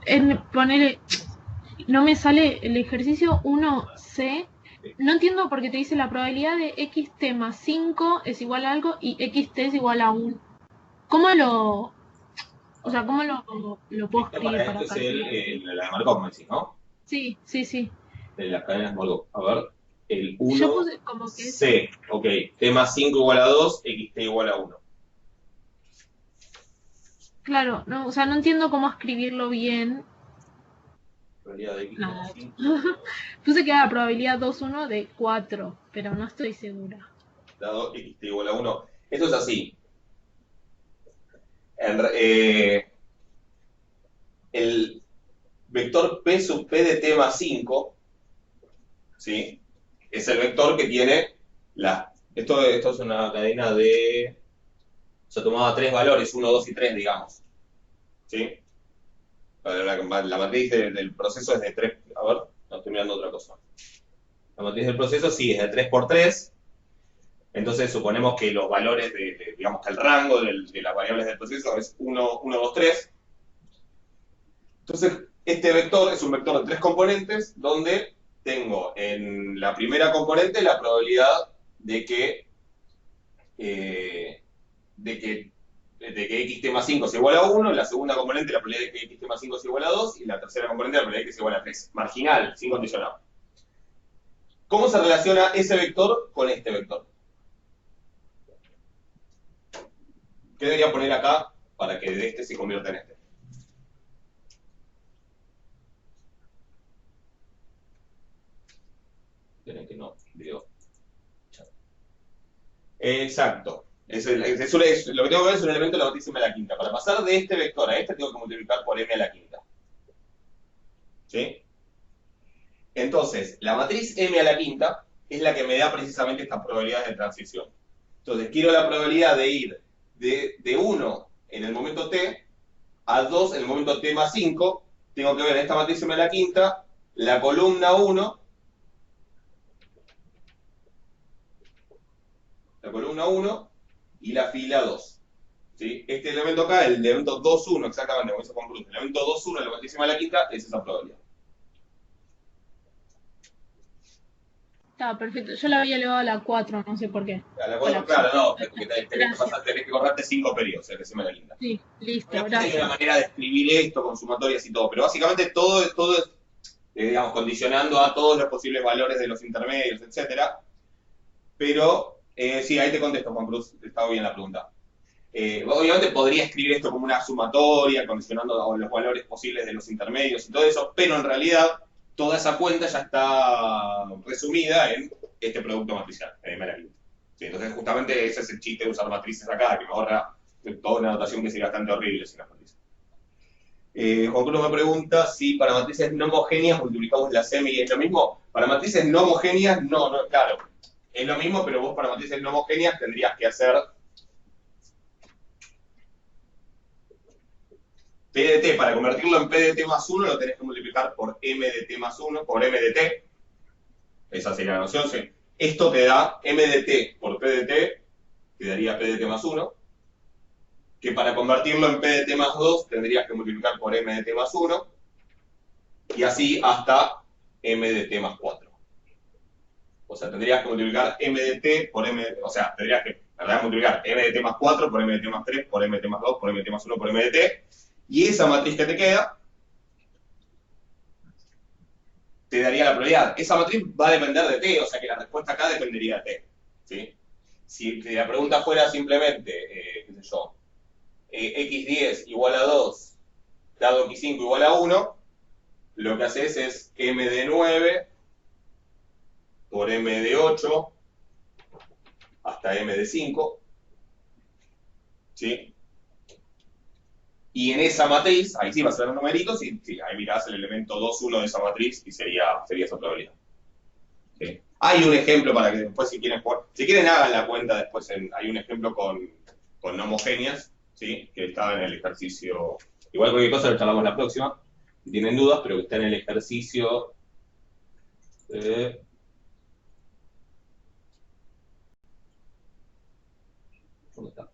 no me sale el ejercicio 1C. Sí. No entiendo por qué te dice la probabilidad de xt más 5 es igual a algo y xt es igual a 1. ¿Cómo lo puedo Esto escribir para esto para es calcular? la de Markov, me decís, ¿no? Sí, sí, sí. De las cadenas Markov. A ver, el Yo puse como que es, 1C. Ok, t más 5 igual a 2, xt igual a 1. claro, no, o sea, no entiendo cómo escribirlo bien. Probabilidad de x más Nada. 5 Puse que era la probabilidad 2-1 de 4, pero no estoy segura. dado xt igual a 1. Esto es así. El vector p sub p de t más 5, ¿sí? Es el vector que tiene esto es una cadena de. Se tomaba tres valores, uno, 2 y 3, digamos. ¿Sí? La matriz del proceso es de 3. A ver, no estoy mirando otra cosa. La matriz del proceso sí es de 3 por 3. Entonces suponemos que los valores digamos que el rango de las variables del proceso es 1, 2, 3. Entonces, este vector es un vector de tres componentes donde tengo en la primera componente la probabilidad de que, eh, de que, de que xt más 5 es igual a 1, en la segunda componente la probabilidad de que xt más 5 es igual a 2 y la tercera componente la probabilidad de que es igual a 3. Marginal, sin condicional. ¿Cómo se relaciona ese vector con este vector? ¿Qué debería poner acá para que de este se convierta en este? Tienen que no, video. Exacto. Lo que tengo que ver es un elemento de la matriz m a la quinta. Para pasar de este vector a este tengo que multiplicar por m a la quinta. ¿Sí? Entonces, la matriz m a la quinta es la que me da precisamente estas probabilidades de transición. Entonces, quiero la probabilidad de ir de 1 en el momento t a 2 en el momento t más 5. Tengo que ver en esta matriz m a la quinta la columna 1, y la fila 2. ¿Sí? Este elemento acá, el elemento 2, 1, exactamente, como hizo con Cruz, el elemento 2, 1 en la matriz m a la quinta es esa probabilidad. Está perfecto. Yo la había elevado a la 4, no sé por qué. Claro, no, porque tenés que correrte 5 periodos, el que se me la quinta. Sí, listo, Hay una gracias. manera de escribir esto con sumatorias y todo, pero básicamente todo es, digamos, condicionando a todos los posibles valores de los intermedios, etcétera. Pero, sí, ahí te contesto, Juan Cruz, estaba bien la pregunta. Obviamente podría escribir esto como una sumatoria, condicionando a los valores posibles de los intermedios y todo eso, pero en realidad toda esa cuenta ya está resumida en este producto matricial, en M a la quinta. Sí, entonces justamente ese es el chiste de usar matrices acá, que me ahorra toda una notación que sería bastante horrible sin las matrices. Juan Cruz me pregunta si para matrices no homogéneas multiplicamos la semi y es lo mismo. Para matrices no homogéneas, no, claro, es lo mismo, pero vos para matrices no homogéneas tendrías que hacer P de t. Para convertirlo en P de t más 1 lo tenés que multiplicar por M de t más 1, por M de t. Esa sería la noción, sí. Esto te da M de t por P de t, te daría P de t más 1, que para convertirlo en P de t más 2 tendrías que multiplicar por M de t más 1, y así hasta M de t más 4. O sea, tendrías que multiplicar M de t por M de t, o sea, tendrías que multiplicar M de t más 4 por M de t más 3, por M de t más 2, por M de t más 1, por M de t, y esa matriz que te queda te daría la probabilidad. Esa matriz va a depender de t, o sea que la respuesta acá dependería de t. ¿Sí? Si la pregunta fuera simplemente, qué sé yo, x10 igual a 2, dado x5 igual a 1, lo que haces es m de 9 por m de 8 hasta m de 5. ¿Sí? Y en esa matriz, ahí sí vas a ver los numeritos, y sí, ahí mirás el elemento 2, 1 de esa matriz, y sería esa probabilidad. ¿Sí? Hay un ejemplo para que después, si quieren hagan la cuenta después, hay un ejemplo con no homogéneas, ¿sí? Que está en el ejercicio, igual cualquier cosa lo charlamos la próxima, si tienen dudas, pero que está en el ejercicio... ¿dónde está?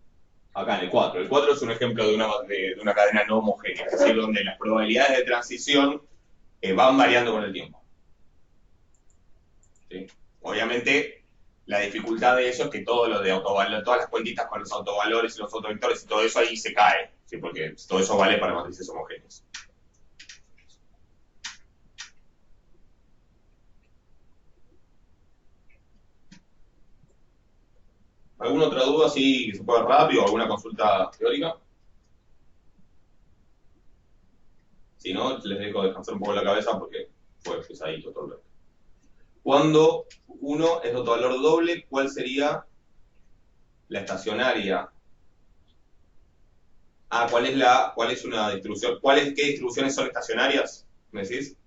Acá en el 4. El 4 es un ejemplo de una cadena no homogénea, es decir, donde las probabilidades de transición van variando con el tiempo. ¿Sí? Obviamente, la dificultad de eso es que todo lo de autovalor, todas las cuentitas con los autovalores y los autovectores y todo eso ahí se cae, ¿sí? Porque todo eso vale para matrices homogéneas. ¿Alguna otra duda así que se pueda rápido o alguna consulta teórica? Si no, les dejo descansar un poco la cabeza porque fue pesadito todo esto. Cuando uno es de autovalor doble, ¿cuál sería la estacionaria? ¿Cuál es una distribución? ¿Qué distribuciones son estacionarias? ¿Me decís?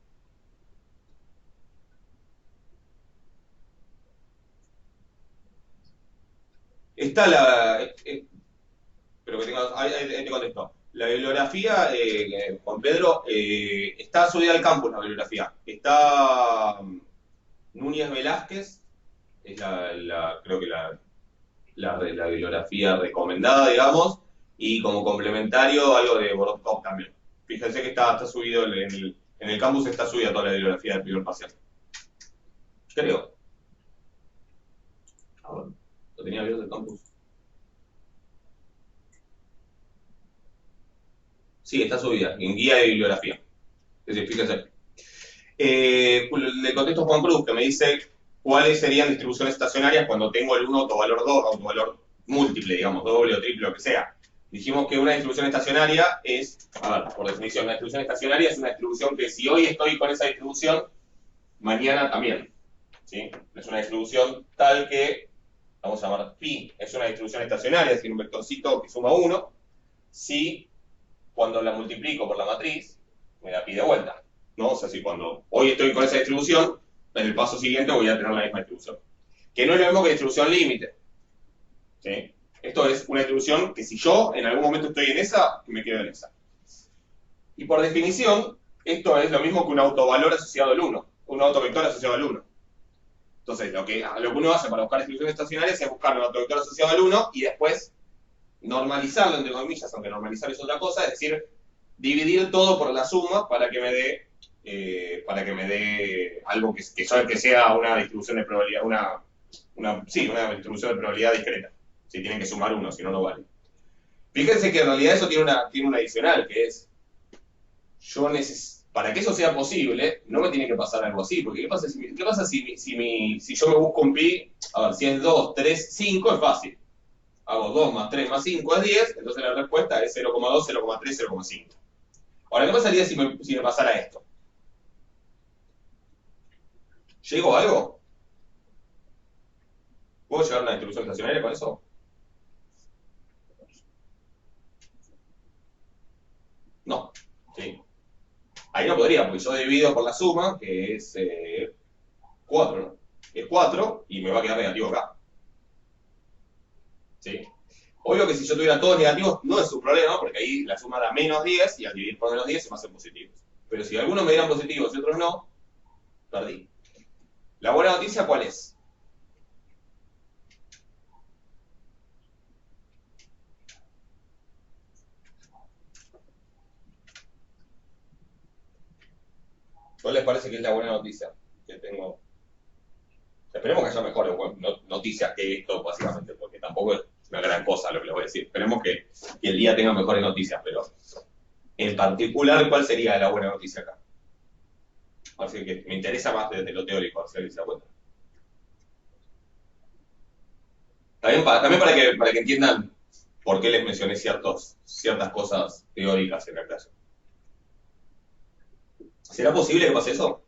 Está pero que tengo, ahí te contesto. La bibliografía, Juan Pedro, está subida al campus la bibliografía. Está Núñez Velázquez, es creo que la bibliografía recomendada, digamos, y como complementario algo de Borodkov también. Fíjense que está subido en el campus, está subida toda la bibliografía del primer parcial. Creo. A ver, lo tenía abierto el campus. Sí, está subida, en guía de bibliografía. Es decir, fíjense. Le contesto a Juan Cruz, que me dice cuáles serían distribuciones estacionarias cuando tengo el 1 autovalor múltiple, digamos, doble o triple, lo que sea. Dijimos que una distribución estacionaria es, a ver, por definición, una distribución estacionaria es una distribución que si hoy estoy con esa distribución, mañana también. ¿Sí? Es una distribución tal que vamos a llamar phi, es una distribución estacionaria, es decir, un vectorcito que suma 1, si cuando la multiplico por la matriz, me da pi de vuelta, ¿no? O sea, si cuando hoy estoy con esa distribución, en el paso siguiente voy a tener la misma distribución. Que no es lo mismo que distribución límite, ¿sí? Esto es una distribución que si yo en algún momento estoy en esa, me quedo en esa. Y por definición, esto es lo mismo que un autovalor asociado al 1, un autovector asociado al 1. Entonces, lo que uno hace para buscar distribuciones estacionarias es buscar un autovector asociado al 1 y después normalizarlo, entre comillas, aunque normalizar es otra cosa, es decir, dividir todo por la suma para que me dé algo que sea una distribución de probabilidad, una distribución de probabilidad discreta. Si tienen que sumar 1, si no, no vale. Fíjense que en realidad eso tiene una adicional, que es, para que eso sea posible, no me tiene que pasar algo así, porque ¿qué pasa si yo me busco un pi? A ver, si es 2, 3, 5, es fácil. Hago 2 más 3 más 5 es 10, entonces la respuesta es 0,2, 0,3, 0,5. Ahora, ¿qué pasaría si me pasara esto? ¿Llego a algo? ¿Puedo llegar a una distribución estacionaria con eso? No, ¿sí? Ahí no podría, porque yo divido por la suma, que es 4, ¿no? Es 4 y me va a quedar negativo acá. ¿Sí? Obvio que si yo tuviera todos negativos no es un problema, porque ahí la suma da menos 10 y al dividir por menos 10 se me hacen positivos. Pero si algunos me dieran positivos y otros no, perdí. La buena noticia, ¿cuál es? ¿Cuál les parece que es la buena noticia que tengo? Esperemos que haya mejores noticias que esto, básicamente, porque tampoco es una gran cosa lo que les voy a decir. Esperemos que el día tenga mejores noticias, pero en particular, ¿cuál sería la buena noticia acá? Así que me interesa más desde lo teórico, si alguien se da cuenta. También para que entiendan por qué les mencioné ciertas cosas teóricas en la clase. ¿Será posible que pase eso?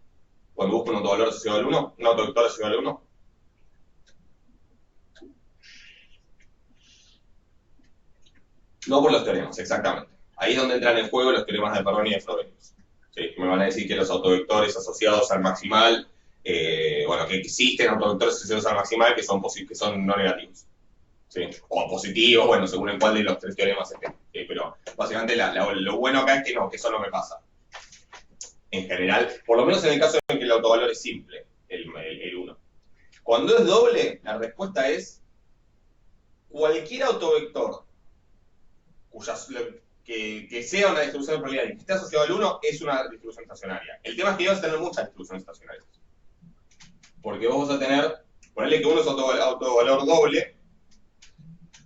Cuando busco un autovalor asociado al 1, un autovector asociado al 1. No por los teoremas, exactamente. Ahí es donde entran en juego los teoremas de Perroni y de Frobenius. ¿Sí? Me van a decir que los autovectores asociados al maximal, que existen autovectores asociados al maximal que son no negativos. ¿Sí? O positivos, bueno, según en cuál de los tres teoremas estén. Pero básicamente lo bueno acá es que eso no me pasa. En general, por lo menos en el caso en que el autovalor es simple, el 1. Cuando es doble, la respuesta es cualquier autovector que sea una distribución de probabilidad y que esté asociado al 1 es una distribución estacionaria. El tema es que vas a tener muchas distribuciones estacionarias. Porque vos vas a tener, ponele que uno es autovalor doble,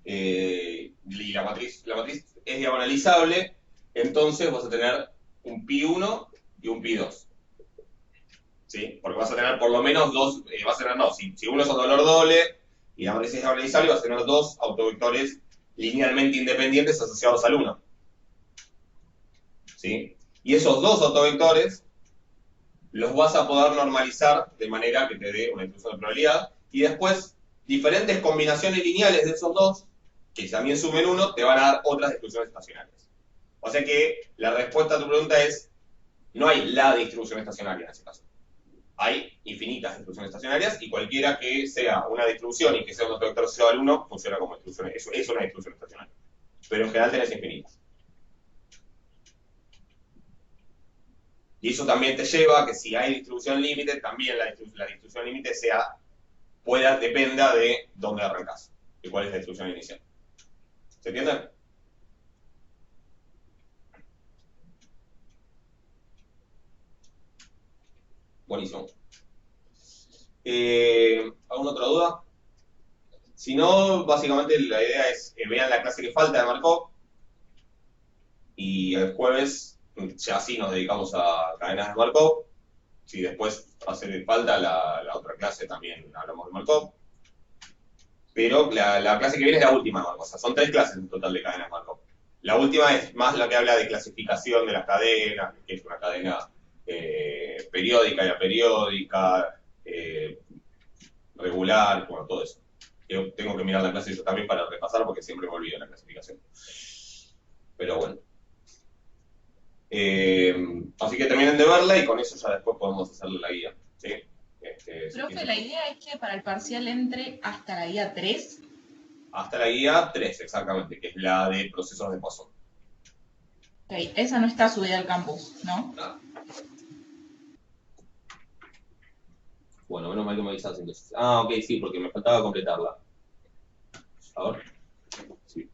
y la matriz es diagonalizable, entonces vas a tener un pi1 y un pi2. ¿Sí? Porque vas a tener por lo menos dos, si uno es autovalor doble y la matriz es diagonalizable, vas a tener dos autovectores linealmente independientes asociados al 1. ¿Sí? Y esos dos autovectores los vas a poder normalizar de manera que te dé una distribución de probabilidad y después diferentes combinaciones lineales de esos dos, que también sumen 1, te van a dar otras distribuciones estacionarias. O sea que la respuesta a tu pregunta es, no hay la distribución estacionaria en ese caso. Hay infinitas distribuciones estacionarias y cualquiera que sea una distribución y que sea un autovector asociado al 1 funciona como distribución, es una distribución estacionaria. Pero en general tenés infinitas. Y eso también te lleva a que si hay distribución límite, también la distribución límite dependa de dónde arrancás y cuál es la distribución inicial. ¿Se entiende? Buenísimo. ¿Alguna otra duda? Si no, básicamente la idea es que vean la clase que falta de Markov y el jueves ya sí nos dedicamos a cadenas de Markov. Si después hace falta la otra clase también hablamos de Markov. Pero la clase que viene es la última de Markov. O sea, son 3 clases en total de cadenas de Markov. La última es más la que habla de clasificación de las cadenas, que es una cadena periódica y aperiódica, regular, bueno, todo eso. Yo tengo que mirar la clase yo también para repasar porque siempre me olvido la clasificación. Pero bueno. Así que terminen de verla y con eso ya después podemos hacerle la guía. ¿Sí? Profe, la idea es que para el parcial entre hasta la guía 3. Hasta la guía 3, exactamente, que es la de procesos de Poisson. Ok, esa no está subida al campus, ¿no? Ah. Bueno, menos mal que me avisas entonces. Ah, ok, sí, porque me faltaba completarla. A ver. Sí.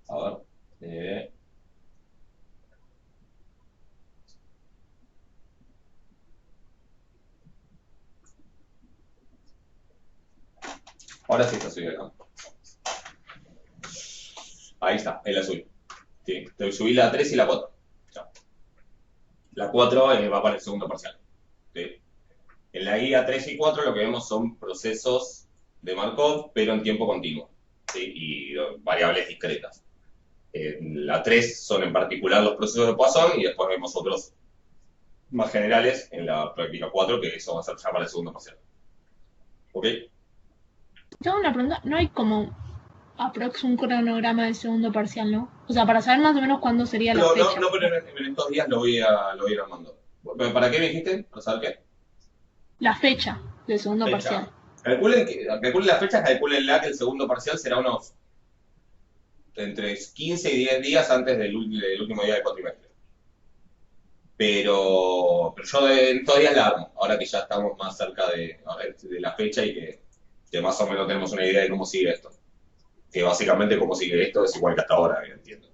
A ver. Ahora sí está subida acá. Ahí está, es la subí. Sí, subí la 3 y la 4. Chao. La 4 va para el segundo parcial. ¿Sí? En la guía 3 y 4 lo que vemos son procesos de Markov, pero en tiempo continuo. ¿Sí? Y variables discretas. La 3 son en particular los procesos de Poisson y después vemos otros más generales en la práctica 4, que eso va a ser ya para el segundo parcial. ¿Ok? Tengo una pregunta, ¿no hay como aprox un cronograma del segundo parcial, no? O sea, para saber más o menos cuándo sería la fecha. No, pero en estos días lo voy a ir armando. ¿Para qué me dijiste? ¿Para saber qué? La fecha del segundo Fecha. parcial. Calculen la fecha, calculenla que el segundo parcial será unos entre 15 y 10 días antes del último día del cuatrimestre. Pero yo en estos días la armo, ahora que ya estamos más cerca de la fecha y que más o menos tenemos una idea de cómo sigue esto. Que básicamente cómo sigue esto es igual que hasta ahora, entiendo.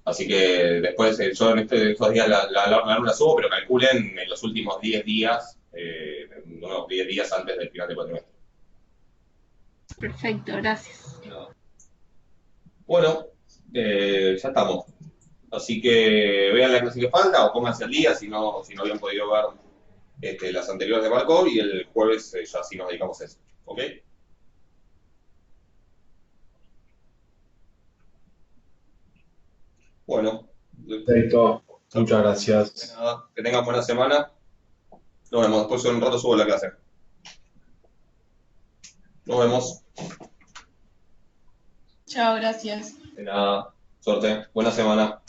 Así que después yo en estos días la subo, pero calculen en los últimos 10 días, unos 10 días antes del final del cuatrimestre. Perfecto, gracias. Bueno, ya estamos. Así que vean la clase que falta o pónganse al día si no habían podido ver las anteriores de Markov y el jueves ya sí nos dedicamos a eso. ¿Ok? Bueno, Perfecto. Muchas gracias. nada, que tengan buena semana. Nos vemos. Después en un rato subo la clase. Nos vemos. Chao, gracias. De nada. Suerte. Buena semana.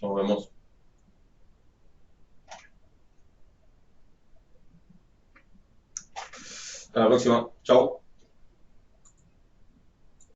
Nos vemos. Hasta la próxima. Chao.